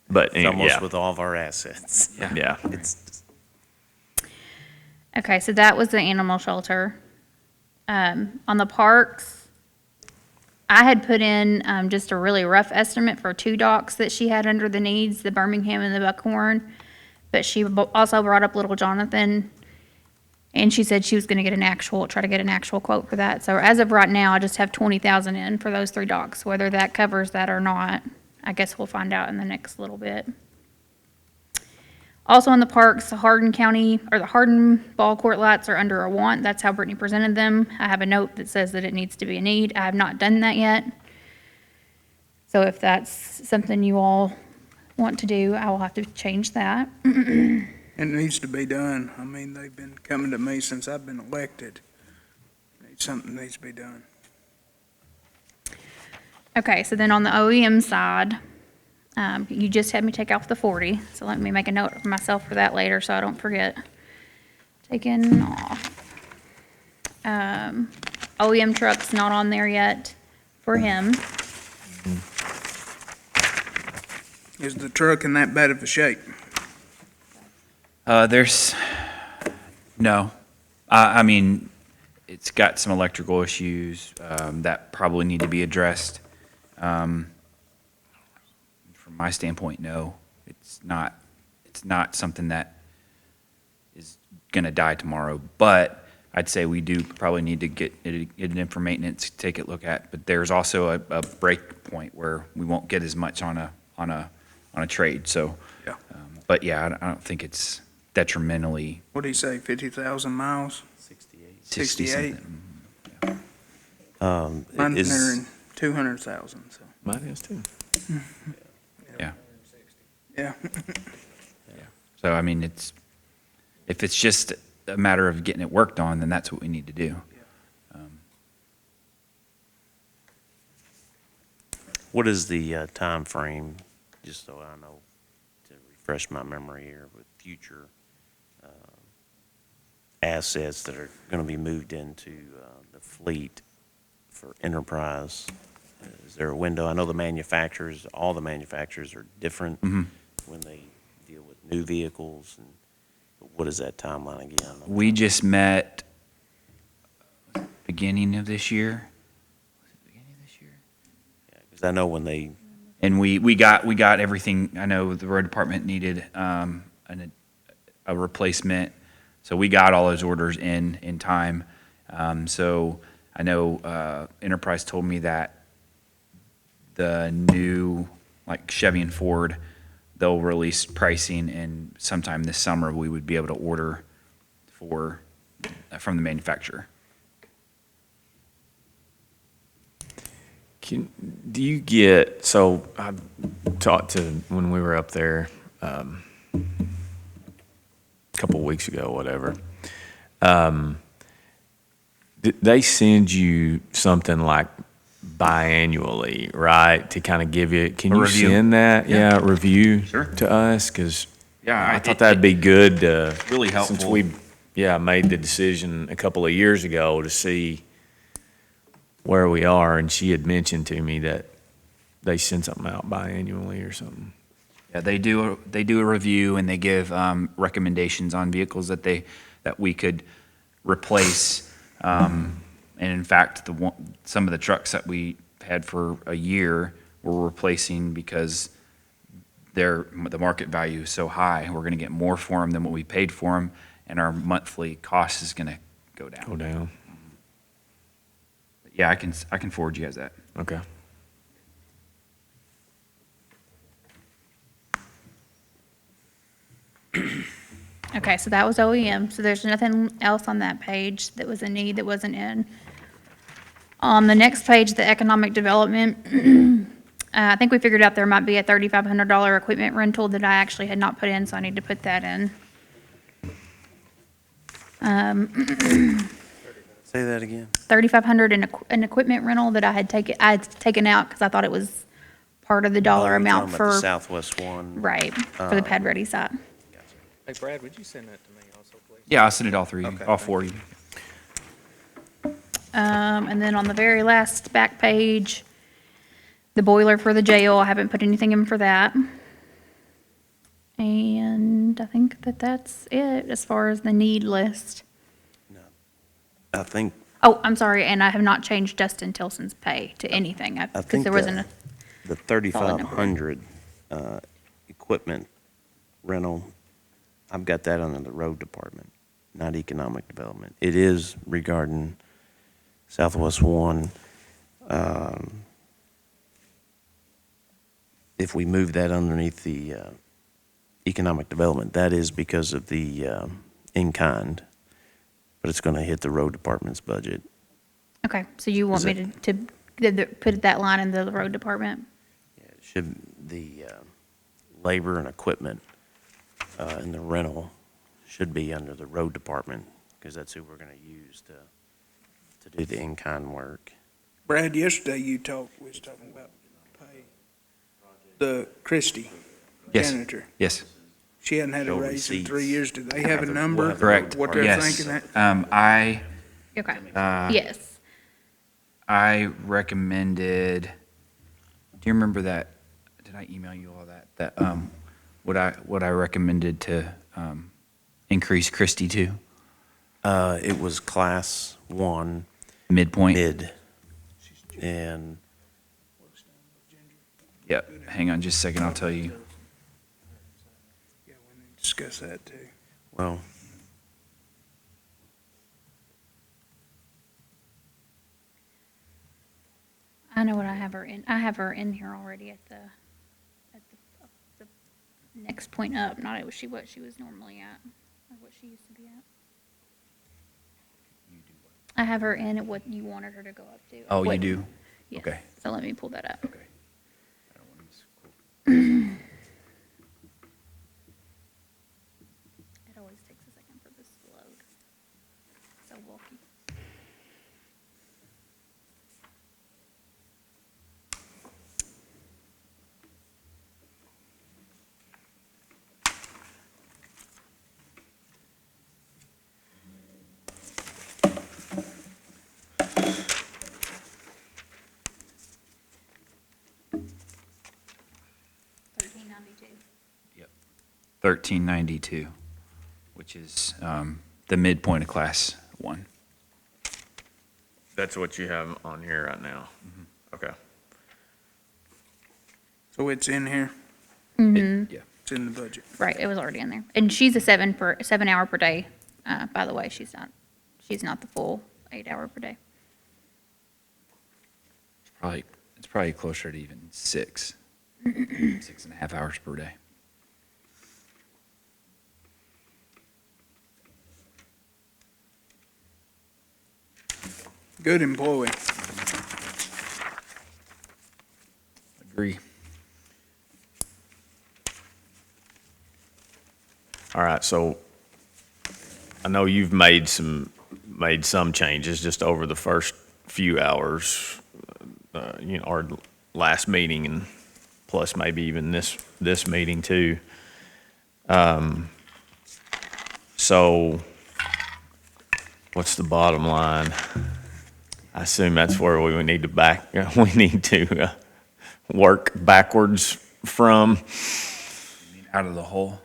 But, it's almost yeah, with all of our assets. yeah. It's, Okay, so that was the animal shelter. On the parks, I had put in, just a really rough estimate for 2 docks that she had under the needs, the Birmingham and the Buckhorn. But she also brought up Little Jonathan, and she said she was gonna try to get an actual quote for that. So as of right now, I just have 20,000 in for those 3 docks. Whether that covers that or not, I guess we'll find out in the next little bit. Also in the parks, the Hardin County, or the Hardin ball court lights are under a want. That's how Brittany presented them. I have a note that says that it needs to be a need. I have not done that yet. So if that's something you all want to do, I will have to change that. It needs to be done. I mean, they've been coming to me since I've been elected. Something needs to be done. Okay, so then on the OEM side, you just had me take off the 40, so let me make a note of myself for that later so I don't forget. Taken off. OEM truck's not on there yet for him. Is the truck in that bad of a shape? No. I mean, it's got some electrical issues that probably need to be addressed. From my standpoint, no. It's not something that is going to die tomorrow. But I'd say we do probably need to get it in for maintenance, take a look at. But there's also a break point where we won't get as much on a trade. So, Yeah. But yeah, I don't think it's detrimentally What do you say, 50,000 miles? 68. 68. something. Mine's Is- nearing 200,000, so, Mine is too. Yeah. yeah. So I mean, if it's just a matter of getting it worked on, then that's what we need to do. what is the time frame, just so I know, to refresh my memory here, with future assets that are going to be moved into the fleet for enterprise? Is there a window? I know all the manufacturers are different when they deal with new vehicles. But what is that timeline again? We just met beginning of this year. Was it beginning of this year? Because I know when they, And we got everything. I know the road department needed a replacement, so we got all those orders in time. So I know Enterprise told me that the new, like Chevy and Ford, they'll release pricing, and sometime this summer we would be able to order from the manufacturer. Do you get, so I talked to, when we were up there, a couple of weeks ago, whatever. Did they send you something like biannually, right? To kind of give you, can A you review. send that? Yeah. Yeah, review Sure. to us? Because Yeah, I thought that'd be good to. Really Since helpful. we, made the decision a couple of years ago to see where we are, and she had mentioned to me that they send something out biannually or something. Yeah, they do a review, and they give recommendations on vehicles that we could replace. And in fact, some of the trucks that we had for a year we're replacing because the market value is so high. We're going to get more for them than what we paid for them, and our monthly cost is going to go down. Go down. Yeah, I can forward you guys that. Okay. Okay, so that was OEM, so there's nothing else on that page that was a need that wasn't in. On the next page, the economic development, I think we figured out there might be a $3,500 equipment rental that I actually had not put in, so I need to put that in. say that again? 3,500 in an equipment rental that I had taken out because I thought it was part of the dollar Oh, you're amount talking about the for, Southwest one? right, for the pad ready side. Hey, Brad, would you send that to me also, please? Yeah, I'll send it all Okay, all thank four of you. And then on the very last back page, The boiler for the jail, I haven't put anything in for that. And I think that that's it as far as the need list. I think, Oh, I'm sorry, and I have not changed Justin Tilson's pay to anything, I because think there wasn't a, the solid number. 3,500 equipment rental, I've got that under the road department, not economic development. It is regarding Southwest One. If we move that underneath the economic development, that is because of the in-kind, but it's going to hit the road department's budget. Okay, so you want Is me to put that line in the road department? It should, the labor and equipment and the rental should be under the road department, because that's who we're going to use to do the in-kind work. Brad, yesterday we was talking about pay. The Christie Yes. janitor, Yes. she hadn't had a Show raise in receipts. 3 years. Do they have a We'll number? have the Correct. What they're Yes. thinking that? Okay, Uh, yes. I recommended, do you remember that, did I email you all that? What I recommended to, increase Christie to, It was class 1 midpoint? mid, and Yep, hang on just a second, I'll tell you. Yeah, we need to discuss that too. well, I know what I have her in. I have her in here already at the next point up, not at what she was normally at, or what she used to be at. I have her in at what you wanted her to go up to. Oh, you What- do? Yes. Okay. So let me pull that up. Okay. I don't wanna misquote. It always takes a second for this to load. So bulky. Yep. 1392, which is, the midpoint of class 1. That's what you have on here right now? Okay. So it's in here, Yeah. it's in the budget. Right, it was already in there. And she's a 7 hour per day, by the way. She's not the full 8 hour per day. It's probably closer to even 6.5 hours per day. Good employee. Agree. All right, so I know you've made some changes just over the first few hours, our last meeting and plus maybe even this meeting too. So what's the bottom line? I assume that's where we need to work backwards from. Out of the hole?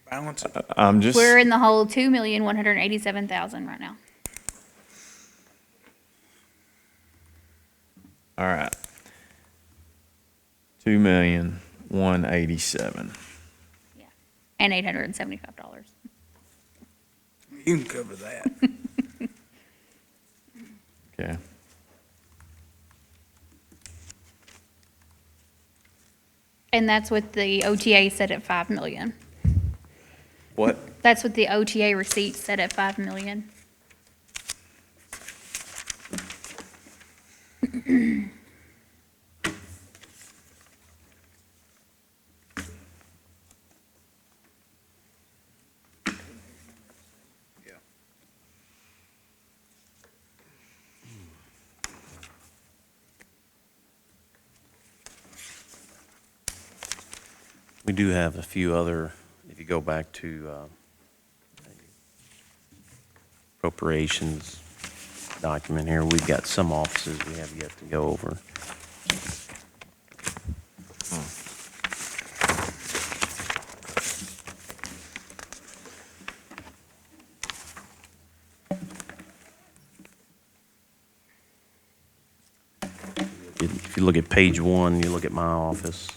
Balance it. I'm just. We're in the hole 2,187,000 right now. All right. 2,187,000. Yeah. And $875. You can cover that. Okay. And that's with the OTA set at 5 million. What? That's with the OTA receipt set at 5 million. we do have a few other, if you go back to appropriations document here, we've got some offices we have yet to go over. if you look at page 1, you look at my office.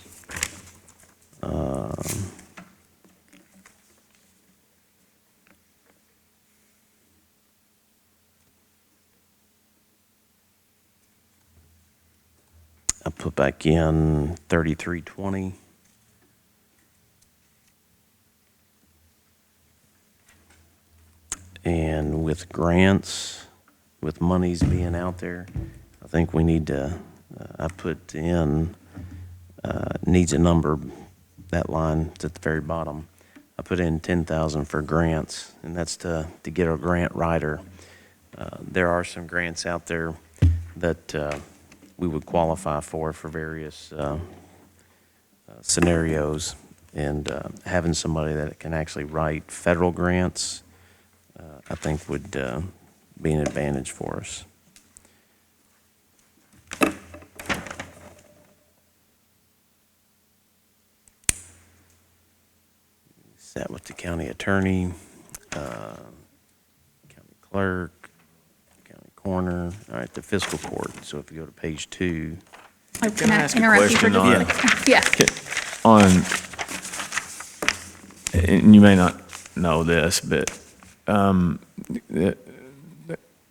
I put back in 3320. And with grants, with monies being out there, I think we need to, I put in, needs a number, that line is at the very bottom. I put in 10,000 for grants, and that's to get a grant writer. There are some grants out there that we would qualify for various scenarios, and having somebody that can actually write federal grants, I think would be an advantage for us. Sat with the county attorney, county clerk, county coroner, all right, the fiscal court. So if you go to page 2, Oh, Can I ask a interrupt you for question just on- a second? Yeah. and you may not know this, but the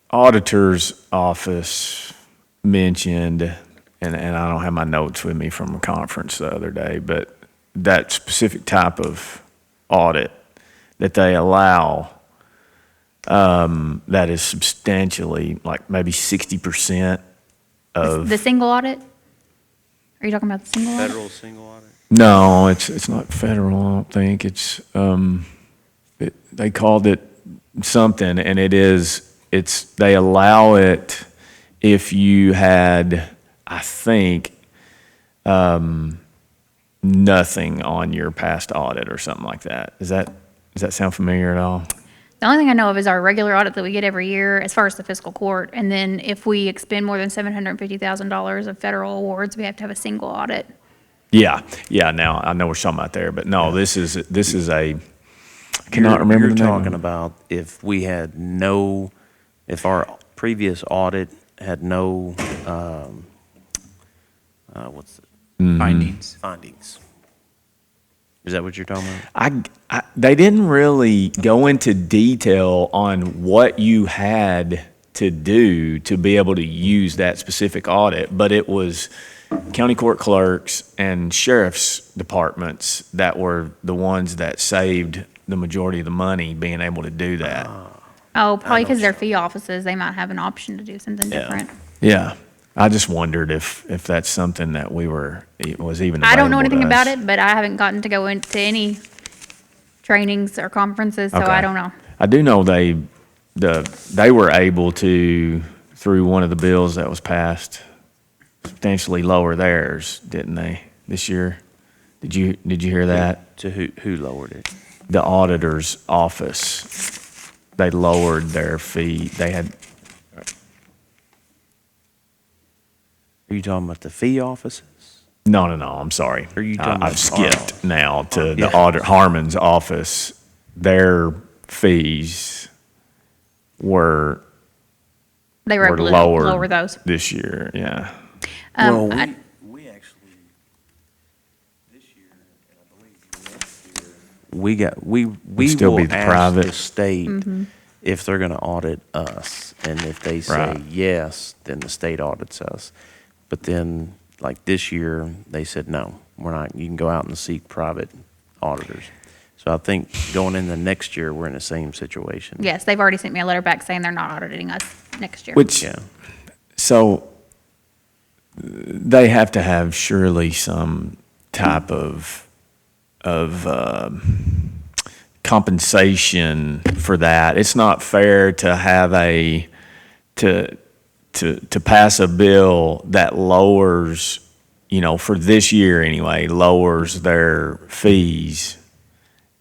auditor's office mentioned, and I don't have my notes with me from a conference the other day, but that specific type of audit that they allow, that is substantially, like maybe 60% of. The single audit? Are you talking about the single audit? federal single audit. No, it's not federal, I don't think. It's, they called it something, and they allow it if you had, I think, nothing on your past audit or something like that. Does that sound familiar at all? The only thing I know of is our regular audit that we get every year, as far as the fiscal court. And then if we expend more than $750,000 of federal awards, we have to have a single audit. Yeah, now, I know we're talking about there, but no, this is a, I cannot remember the You're name. talking about if we had if our previous audit had no, what's the Findings. findings? Is that what you're talking about? They didn't really go into detail on what you had to do to be able to use that specific audit, but it was county court clerks and sheriff's departments that were the ones that saved the majority of the money being able to do that. Oh, probably because they're fee offices, they might have an option to do something different. Yeah. I just wondered if that's something that it was even available I don't know anything to about us. it, but I haven't gotten to go into any trainings or conferences, so Okay. I don't know. I do know they were able to, through one of the bills that was passed, substantially lower theirs, didn't they, this year? Did you hear that? To who lowered it? The auditor's office, they lowered their fee. They had, Are you talking about the fee offices? no, I'm sorry. Are you talking I've about skipped now to the Yeah. auditor, Harmon's office. Their fees were They were able to lowered lower those. this year, yeah. Well, I- we actually, this year, and I believe next year, we still will be the ask private. the state if they're gonna audit us, and if they say Right. yes, then the state audits us. But then, like this year, they said, no, we're not, you can go out and seek private auditors. So I think going into next year, we're in the same situation. Yes, they've already sent me a letter back saying they're not auditing us next year. Which, Yeah. so they have to have surely some type of compensation for that. It's not fair to have to pass a bill that lowers, for this year anyway, lowers their fees.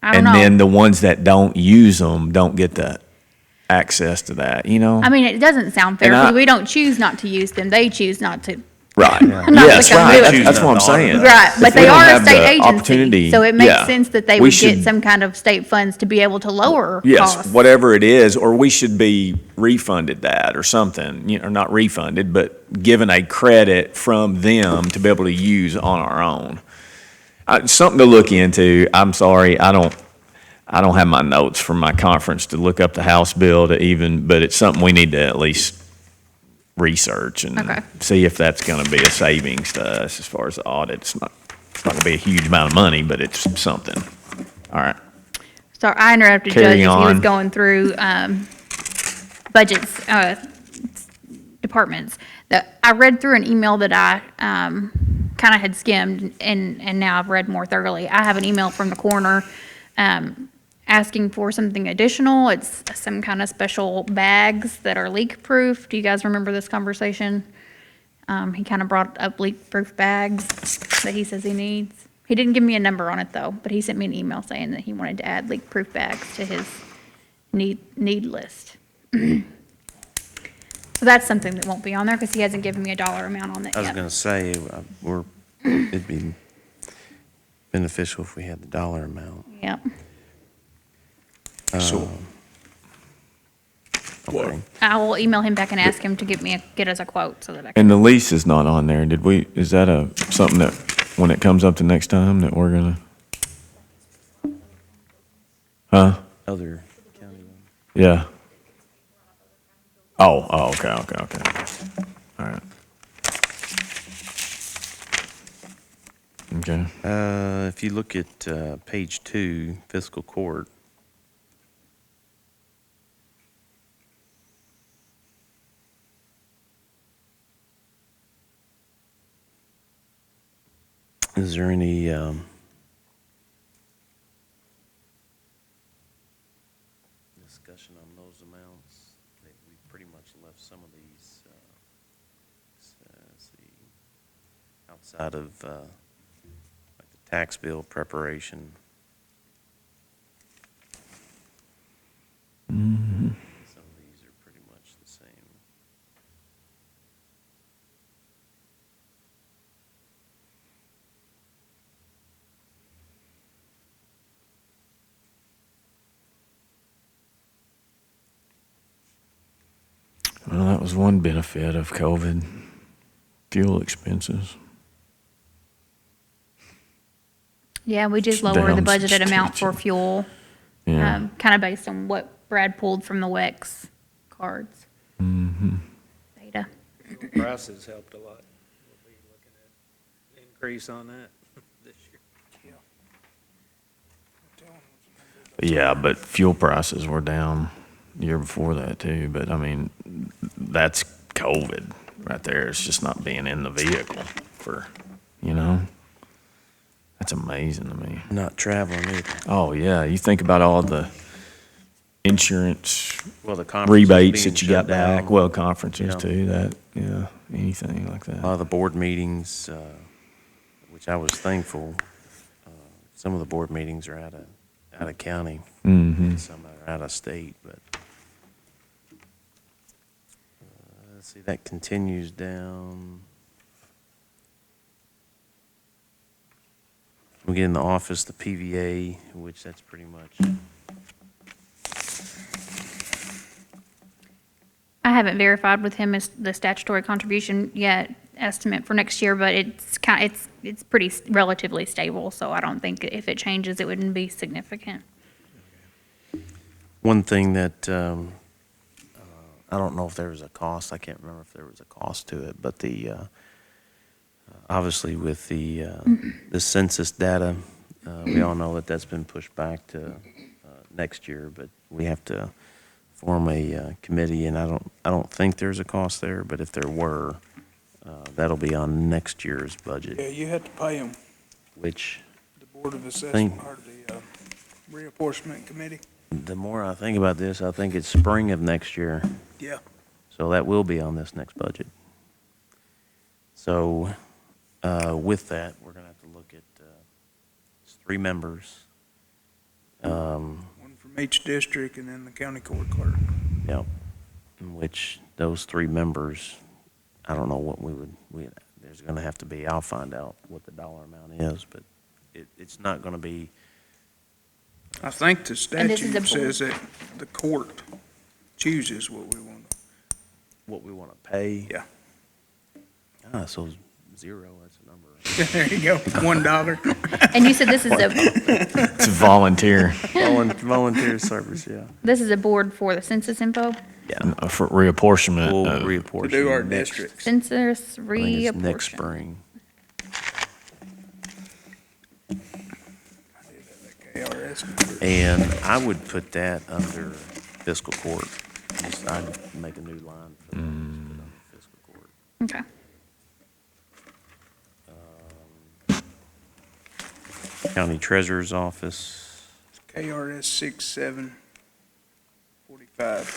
I don't And know. then the ones that don't use them don't get the access to that, I mean, it doesn't sound fair And I- because we don't choose not to use them. They choose not to Right. Not Yes, like I'm right. doing- That's what I'm saying. Right, but If we they don't are a have the state agency, opportunity- so it yeah, makes sense that they we would get should- some kind of state funds to be able to lower Yes, costs. whatever it is, or we should be refunded that or something, or not refunded, but given a credit from them to be able to use on our own. Something to look into. I'm sorry, I don't have my notes from my conference to look up the House bill to even, but it's something we need to at least research and Okay. see if that's gonna be a savings to us as far as the audit. It's not gonna be a huge amount of money, but it's something. All right. So I interrupted Judge Carry as he was on. going through, budgets, departments. I read through an email that I, kind of had skimmed, and now I've read more thoroughly. I have an email from the coroner, asking for something additional. It's some kind of special bags that are leak-proof. Do you guys remember this conversation? He kind of brought up leak-proof bags that he says he needs. He didn't give me a number on it, though, but he sent me an email saying that he wanted to add leak-proof bags to his need list. So that's something that won't be on there, because he hasn't given me a dollar amount on it I was yet. gonna say, it'd be beneficial if we had the dollar amount. Yep. So. Okay. I will email him back and ask him to get us a quote so that I can. And the lease is not on there. Is that something that, when it comes up the next time, that we're gonna? Huh? Other county one. Yeah. Oh, okay. All right. Okay. If you look at page 2, fiscal court, is there any discussion on those amounts? We pretty much left some of these, let's see, outside of like the tax bill preparation. Some of these are pretty much the same. Well, that was one benefit of COVID, fuel expenses. Yeah, we just It's lowered the down budgeted amount for substantially. fuel, Yeah. kind of based on what Brad pulled from the WEX cards. Mm-hmm. Data. Prices helped a lot. We'll be looking at increase on that this year. Yeah, but fuel prices were down the year before that too. But I mean, that's COVID right there. It's just not being in the vehicle for, that's amazing to me. Not traveling either. Oh, yeah. You think about all the insurance Well, the conference rebates being that you shut got back. down. Well, conferences Yeah. too, anything like A lot that. of the board meetings, which I was thankful, some of the board meetings are out of county. Mm-hmm. Some are out of state, but, let's see, that continues down. We get in the office, the PVA, which that's pretty much, I haven't verified with him as the statutory contribution yet, estimate for next year, but it's pretty relatively stable, so I don't think if it changes, it wouldn't be significant. one thing that, I don't know if there was a cost, I can't remember if there was a cost to it, but obviously with the census data, we all know that that's been pushed back to next year, but we have to form a committee, and I don't think there's a cost there, but if there were, that'll be on next year's Yeah, budget, you have to pay them, which the Board of Thing- Assessment, or the Reapportionment Committee. the more I think about this, I think it's spring of next year. Yeah. So that will be on this next budget. So with that, we're going to have to look at it's 3 members. One from each district and then the county court clerk. Yep. In which those 3 members, I don't know what there's gonna have to be, I'll find out what the dollar amount is, but it's not gonna be, I think the And this is statute a says that the court chooses what we want. what we wanna pay. Yeah. So 0, that's a number. There you go, $1. And you said this is It's volunteer. Volunteer service, yeah. this is a board for the census info? Yeah. For reapportionment. We'll of- To reapportion do our next- districts. Census I think it's next reapportion. spring. KRS number. And I would put that under fiscal court. I'd make a new line for that, just put under fiscal court. Okay. County Treasurer's Office, KRS 6745.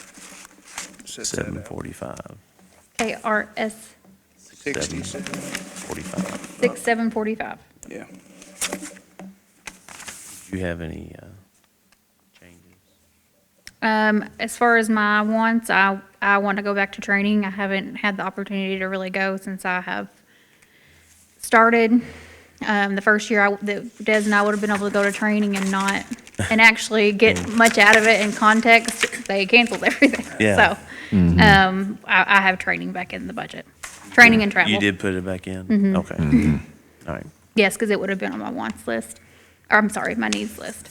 Sets that out. 745. KRS 6745, 6745. yeah. Do you have any changes? As far as my wants, I want to go back to training. I haven't had the opportunity to really go since I have started. The first year, Des and I would have been able to go to training and actually get much out of it in context. They canceled everything. Yeah. So, I have training back in the budget. Training and travel. You did put it back in? Okay. All right. Yes, because it would have been on my wants list. Or, I'm sorry, my needs list.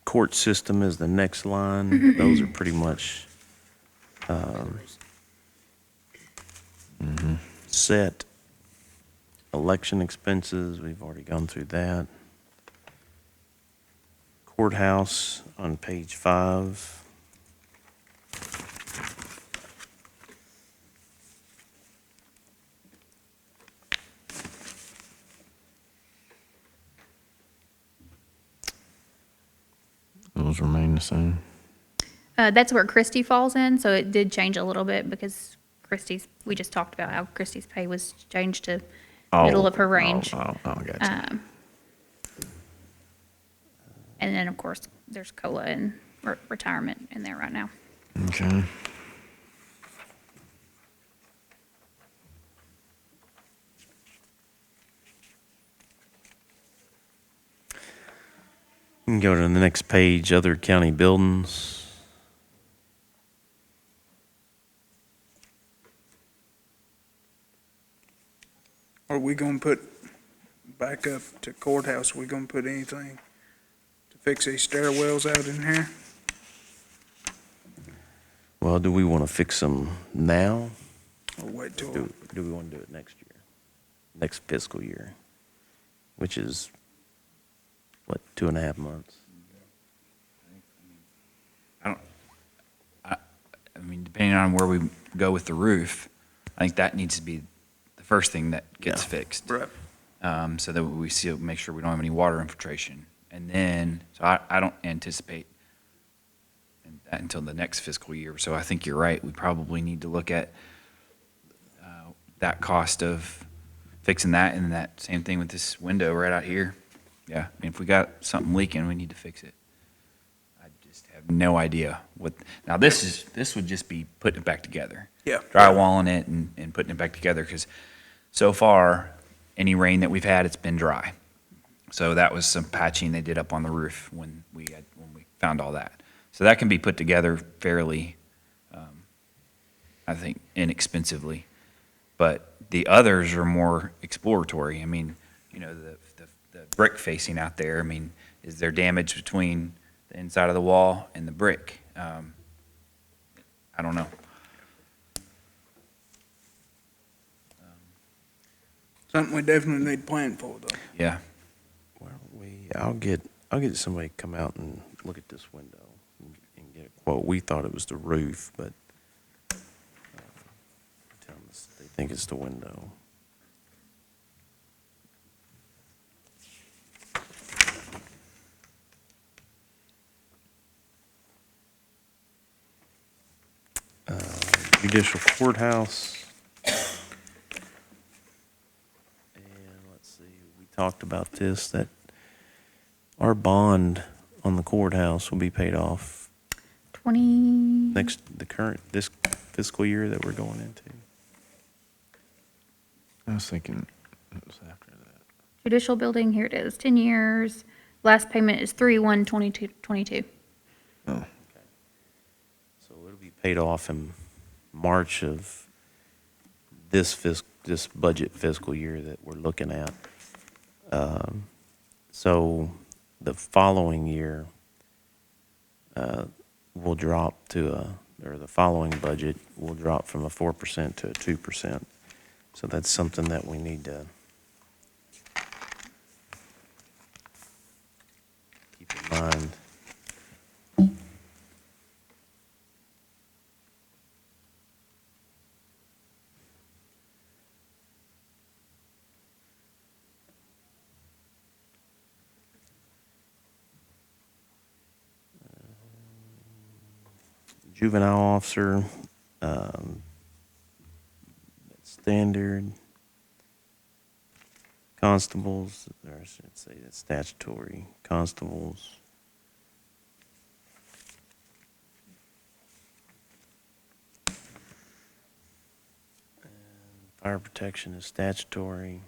Court system is the next line. Those are pretty much set. Election expenses, we've already gone through that. Courthouse on page 5. Those remain the same. That's where Christie falls in, so it did change a little bit because we just talked about how Christie's pay was changed to middle of her range. Gotcha. And then, of course, there's COLA and retirement in there right now. Okay. You can go to the next page, other county buildings. Are we gonna put, back up to courthouse, we gonna put anything to fix these stairwells out in here? Well, do we want to fix them now? Or wait till, Do we want to do it next year? Next fiscal year? Which is, what, 2.5 months? I mean, depending on where we go with the roof, I think that needs to be the first thing that gets Yeah. fixed. right, So that we see, make sure we don't have any water infiltration. And then, so I don't anticipate that until the next fiscal year. So I think you're right. We probably need to look at that cost of fixing that, and that same thing with this window right out here. Yeah, I mean, if we got something leaking, we need to fix it. I just have no idea what, now this would just be putting it back together. yeah. Drywalling it and putting it back together, because so far, any rain that we've had, it's been dry. So that was some patching they did up on the roof when we found all that. So that can be put together fairly, I think, inexpensively. But the others are more exploratory. I mean, you know, the brick facing out there, I mean, is there damage between the inside of the wall and the brick? I don't know. Something we definitely need to plan for, though. Yeah. Well, I'll get somebody to come out and look at this window and get a quote. We thought it was the roof, but tell them they think it's the window. Judicial courthouse. And let's see, we talked about this, that our bond on the courthouse will be paid off 20, this fiscal year that we're going into. I was thinking it was after that. Judicial building, here it is, 10 years. Last payment is 3/1/22. Oh, So it'll be paid off in March of this budget fiscal year that we're looking at. So the following year, will drop to or the following budget will drop from a 4% to a 2%. So that's something that we need to keep in mind. Juvenile officer, standard. Constables, or I should say that's statutory, constables. And fire protection is statutory.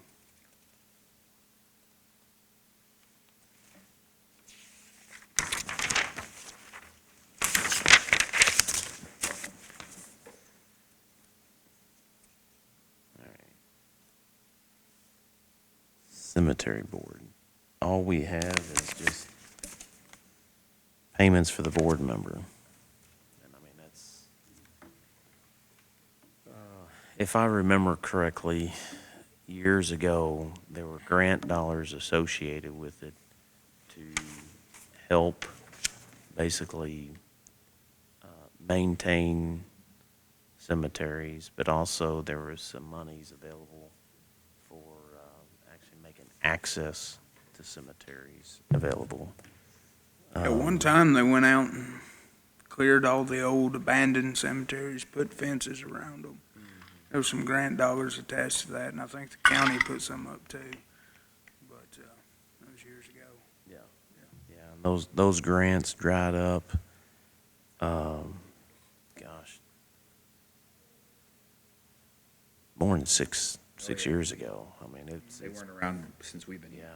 Cemetery board. All we have is just payments for the board member. And I mean, that's, if I remember correctly, years ago, there were grant dollars associated with it to help basically maintain cemeteries, but also there was some monies available for actually making access to cemeteries available. At one time, they went out and cleared all the old abandoned cemeteries, put fences around them. There was some grant dollars attached to that, and I think the county put some up too. But, that was years ago. Yeah, and those grants dried up, gosh, more than six years ago. I mean, They weren't around since we've been yeah. here.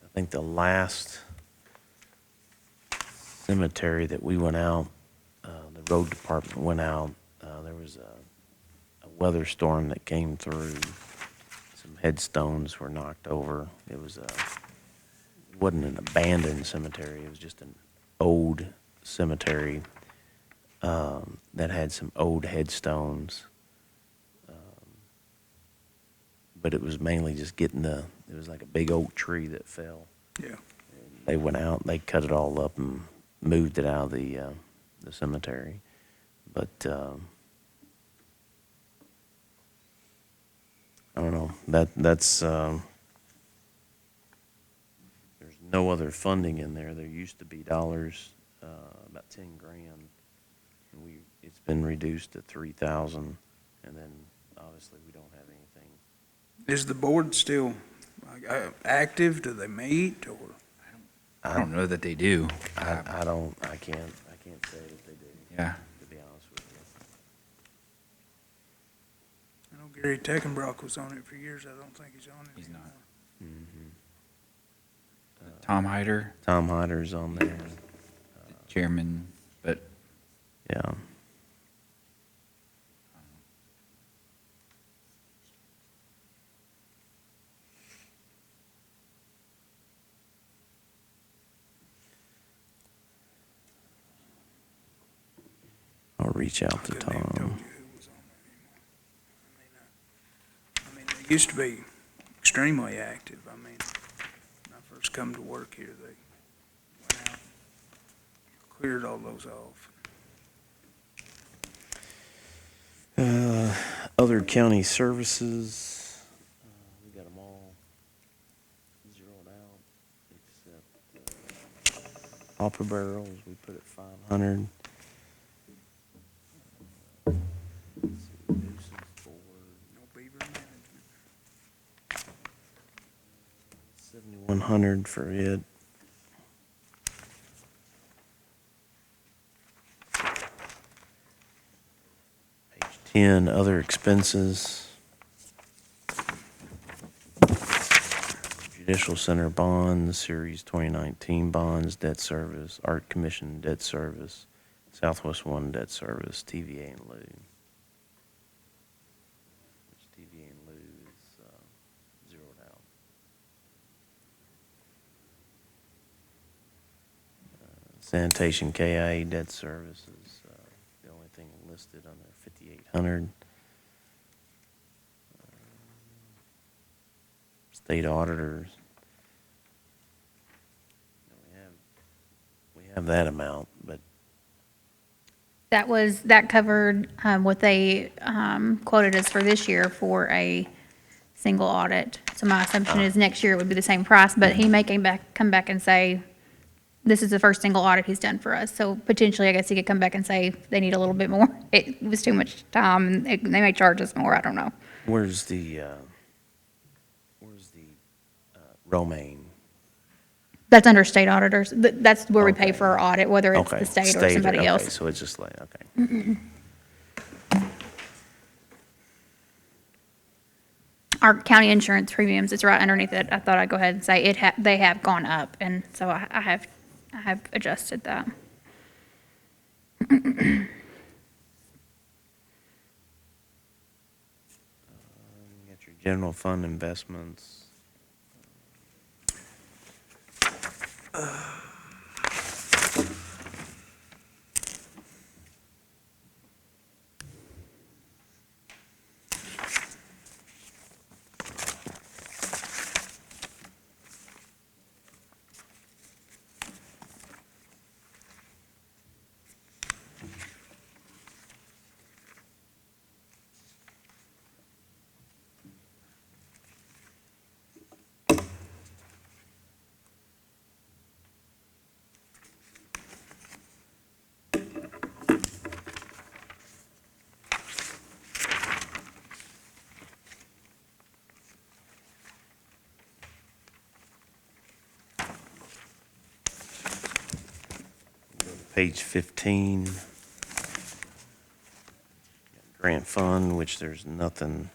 I think the last cemetery that we went out, the road department went out, there was a weather storm that came through. Some headstones were knocked over. It wasn't an abandoned cemetery. It was just an old cemetery that had some old headstones. But it was mainly just getting it was like a big oak tree that fell. Yeah. And they went out, they cut it all up and moved it out of the cemetery. But, I don't know, that's, there's no other funding in there. There used to be dollars, about 10 grand. And it's been reduced to 3,000, and then obviously we don't have anything. Is the board still active? Do they meet or? I don't know that they do. I can't say that they do, Yeah. to be honest with you. I know Gary Teckenbrock was on it for years. I don't think he's on it He's not. anymore. Tom Hyder, Tom Hyder's on there, chairman, but yeah. I'll reach out to Couldn't even told Tom. you who was on there anymore. I mean, they used to be extremely active. I mean, when I first come to work here, they went out, cleared all those off. Other county services, we got them all zeroed out, except hopper barrels, we put at 500. Nuisance board, No beaver management. 7,100 for it. 10, other expenses. Judicial Center bonds, Series 2019 bonds, debt service, Art Commission debt service, Southwest One debt service, TVA and lieu. Which TVA and lieu is zeroed out. Sanitation KA debt services, the only thing listed on there, 5,800. State auditors. We have that amount, but That covered what they quoted us for this year for a single audit. So my assumption is next year it would be the same price, but he may come back and say, this is the first single audit he's done for us. So potentially, I guess he could come back and say they need a little bit more. It was too much time, and they may charge us more, I don't know. where's the Romaine? That's under state auditors. That's where we pay Okay. for our audit, whether it's Okay, the state or somebody okay, else. so it's just like, okay. Our county insurance premiums, it's right underneath it. I thought I'd go ahead and say they have gone up, and so I have adjusted that. You got your general fund investments. Page 15. Grant fund, which there's nothing.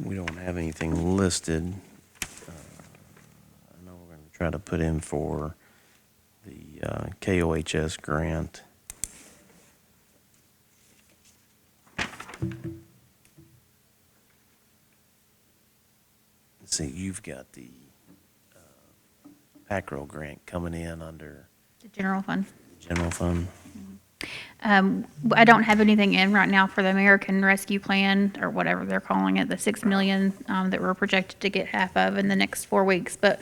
We don't have anything listed. I know we're going to try to put in for the KOHS grant. Let's see, you've got the PACRO grant coming in under The general fund. general fund. I don't have anything in right now for the American Rescue Plan, or whatever they're calling it, the 6 million that we're projected to get half of in the next 4 weeks, and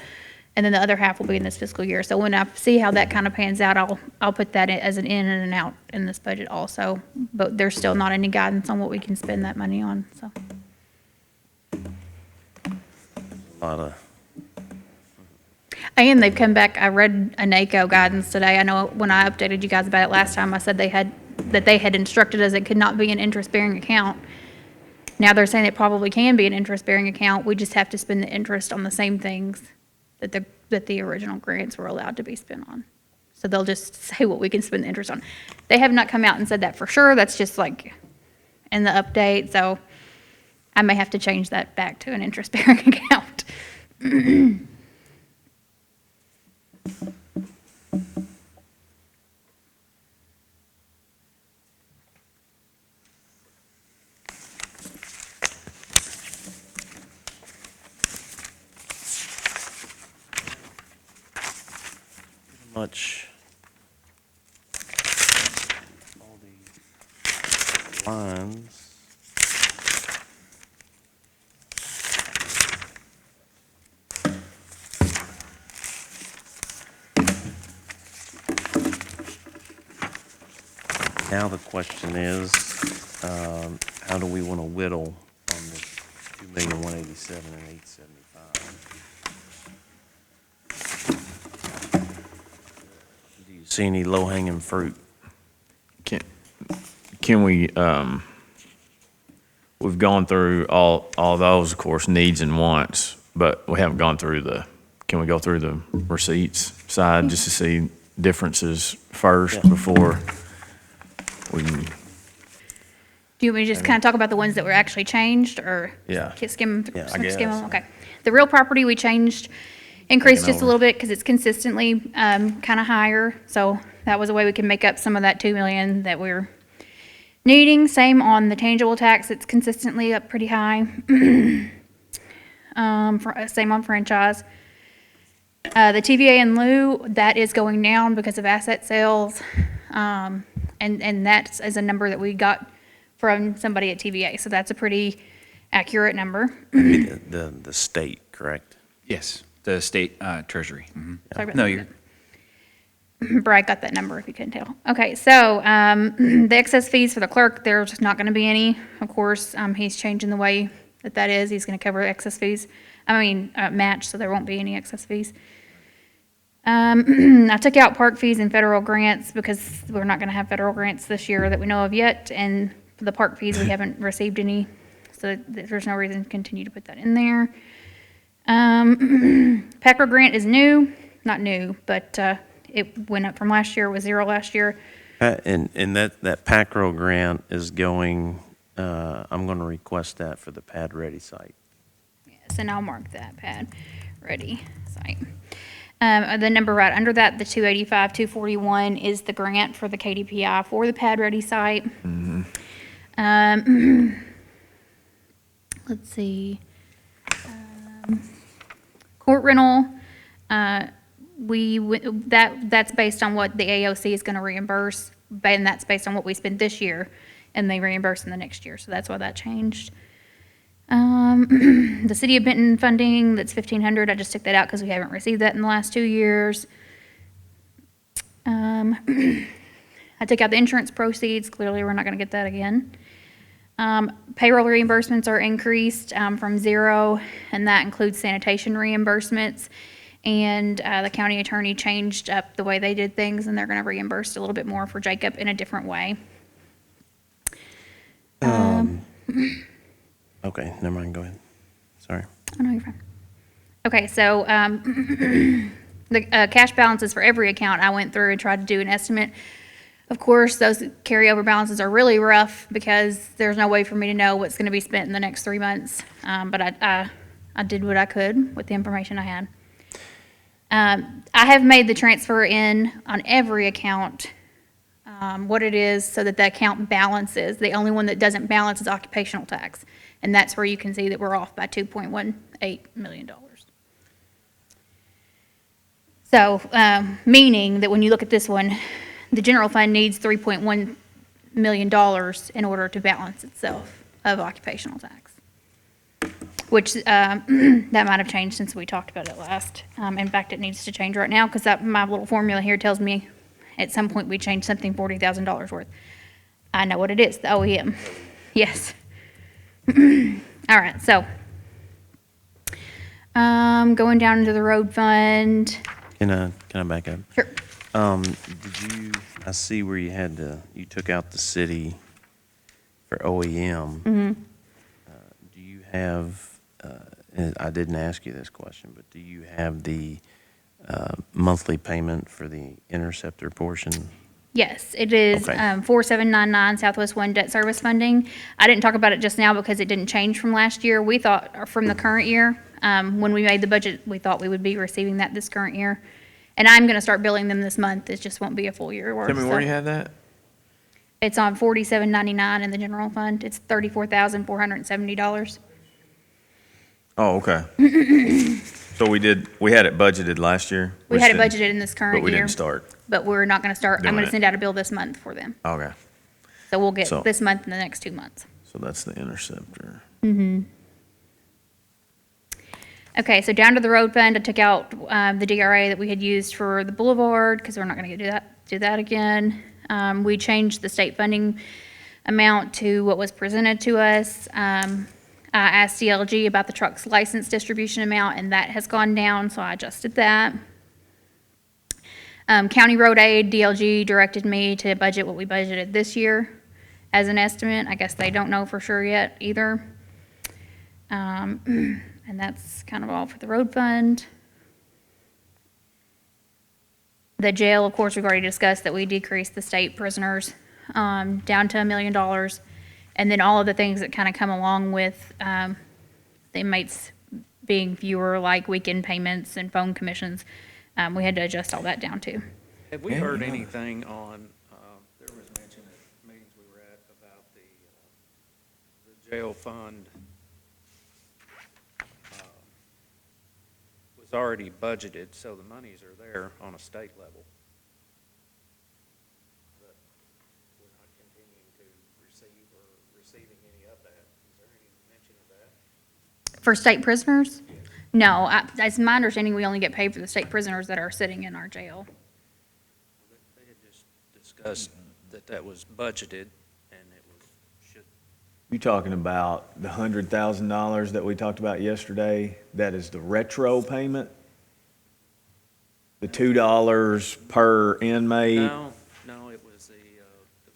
then the other half will be in this fiscal year. So when I see how that kind of pans out, I'll put that as an in and an out in this budget also. But there's still not any guidance on what we can spend that money on, so. A lot of, And they've come back, I read a NACO guidance today. I know when I updated you guys about it last time, I said they had instructed us it could not be an interest-bearing account. Now they're saying it probably can be an interest-bearing account. We just have to spend the interest on the same things that the original grants were allowed to be spent on. So they'll just say what we can spend the interest on. They have not come out and said that for sure. That's just like in the update. So I may have to change that back to an interest-bearing account. much all the lines. Now the question is, how do we want to whittle on the 2,187,875? Do you see any low-hanging fruit? Can we, we've gone through all those, of course, needs and wants, but we haven't gone through can we go through the receipts side just to see, differences first Yeah. before we can, Do you want me to just kind of talk about the ones that were actually changed, or? Yeah. Skim, Yeah, I skim guess. them? Okay. The real property, we changed, increased Taken just a over. little bit, because it's consistently, kind of higher, so that was a way we can make up some of that 2 million that we're needing. Same on the tangible tax, it's consistently up pretty high. Same on franchise. The TVA in lieu, that is going down because of asset sales. And that is a number that we got from somebody at TVA, so that's a pretty accurate number. The state, correct? Yes, the state treasury. Mhm. Sorry about No, that. you're, Brad got that number, if you couldn't tell. Okay, so, the excess fees for the clerk, there's just not gonna be any. Of course, he's changing the way that is. He's gonna cover excess fees. Match, so there won't be any excess fees. I took out park fees and federal grants because we're not gonna have federal grants this year that we know of yet, and for the park fees, we haven't received any, so there's no reason to continue to put that in there. Packer grant is new, not new, but, it went up from last year, it was 0 last year. And that PACRO grant is going, I'm going to request that for the Pad Ready site. Yes, and I'll mark that pad ready site. The number right under that, the 285, 241 is the grant for the KDPI for the pad ready site. Let's see. Court rental, that's based on what the AOC is gonna reimburse, and that's based on what we spent this year, and they reimburse in the next year, so that's why that changed. The City of Benton funding, that's 1,500, I just took that out because we haven't received that in the last 2 years. I took out the insurance proceeds, clearly we're not gonna get that again. Payroll reimbursements are increased, from 0, and that includes sanitation reimbursements. And, the county attorney changed up the way they did things, and they're gonna reimburse a little bit more for Jacob in a different way. Okay, never mind, go ahead. Sorry. Oh, no, you're fine. Okay, so, the cash balances for every account, I went through and tried to do an estimate. Of course, those carryover balances are really rough because there's no way for me to know what's gonna be spent in the next 3 months. But I did what I could with the information I had. I have made the transfer in on every account, what it is, so that the account balances. The only one that doesn't balance is occupational tax. And that's where you can see that we're off by $2.18 million. So, meaning that when you look at this one, the general fund needs $3.1 million in order to balance itself of occupational tax. Which, that might have changed since we talked about it last. In fact, it needs to change right now, because my little formula here tells me at some point we changed something $40,000 worth. I know what it is, the OEM. Yes. All right, so, going down into the road fund. Can I back up? Sure. I see where you took out the city for OEM. Do you have, and I didn't ask you this question, but do you have the monthly payment for the Interceptor portion? Yes, it is Okay. 4799 Southwest One debt service funding. I didn't talk about it just now because it didn't change from last year. We thought, or from the current year, when we made the budget, we thought we would be receiving that this current year. And I'm going to start billing them this month. It just won't be a full year worth. tell me so. where you had that? It's on 4799 in the general fund. It's $34,470. Oh, okay. So we had it budgeted last year? We had it just budgeted in this current But we year, didn't start. but we're not going to start. I'm Doing going to it. send out a bill this month for them. Okay, So we'll get So- this month and the next 2 months. so that's the Interceptor. Okay, so down to the road fund, I took out the DRA that we had used for the boulevard, because we're not gonna do that again. We changed the state funding amount to what was presented to us. I asked CLG about the truck's license distribution amount, and that has gone down, so I adjusted that. County road aid, DLG directed me to budget what we budgeted this year as an estimate. I guess they don't know for sure yet either. And that's kind of all for the road fund. The jail, of course, we've already discussed that we decreased the state prisoners down to $1 million. And then all of the things that kind of come along with the inmates being fewer, like weekend payments and phone commissions, we had to adjust all that down too. Have we heard anything on, there was mention at meetings we were at about the jail fund was already budgeted, so the monies are there on a state level. But we're not continuing to receive or receiving any of that. Is there any mention of that? For state prisoners? No, as my understanding, we only get paid for the state prisoners that are sitting in our jail. They had just discussed that that was budgeted and it was, should, You talking about the $100,000 that we talked about yesterday? That is the retro payment? The $2 per inmate? no, it was the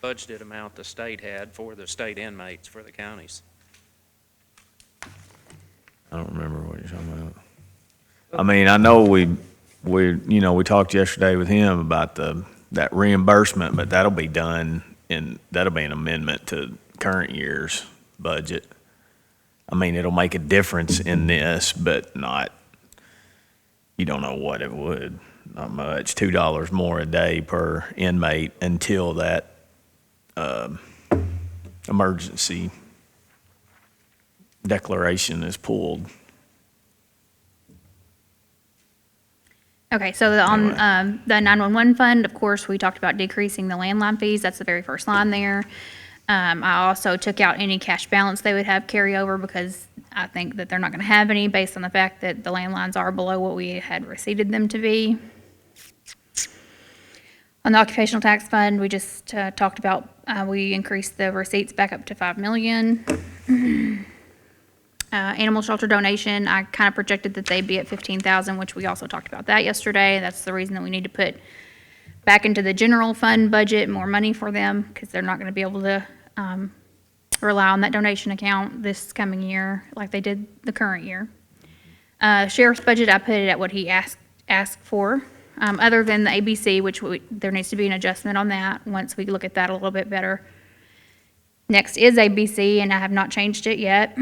budgeted amount the state had for the state inmates for the counties. I don't remember what you're talking about. I mean, I know we talked yesterday with him about that reimbursement, but that'll be done that'll be an amendment to current year's budget. I mean, it'll make a difference in this, but not, you don't know what it would, not much, $2 more a day per inmate until that, emergency declaration is pulled. Okay, so the 911 fund, of course, we talked about decreasing the landline fees. That's the very first line there. I also took out any cash balance they would have carry over because I think that they're not going to have any based on the fact that the landlines are below what we had receipted them to be. On the occupational tax fund, we just talked about, we increased the receipts back up to 5 million. Animal shelter donation, I kind of projected that they'd be at 15,000, which we also talked about that yesterday. That's the reason that we need to put back into the general fund budget more money for them because they're not going to be able to rely on that donation account this coming year like they did the current year. Sheriff's budget, I put it at what he asked for, other than the ABC, which there needs to be an adjustment on that once we look at that a little bit better. Next is ABC, and I have not changed it yet.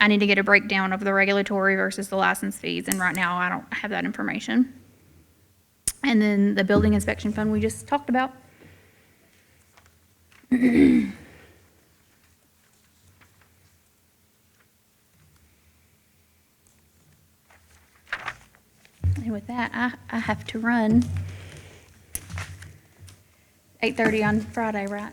I need to get a breakdown of the regulatory versus the license fees, and right now I don't have that information. And then the building inspection fund we just talked about. And with that, I have to run. 8:30 on Friday, right?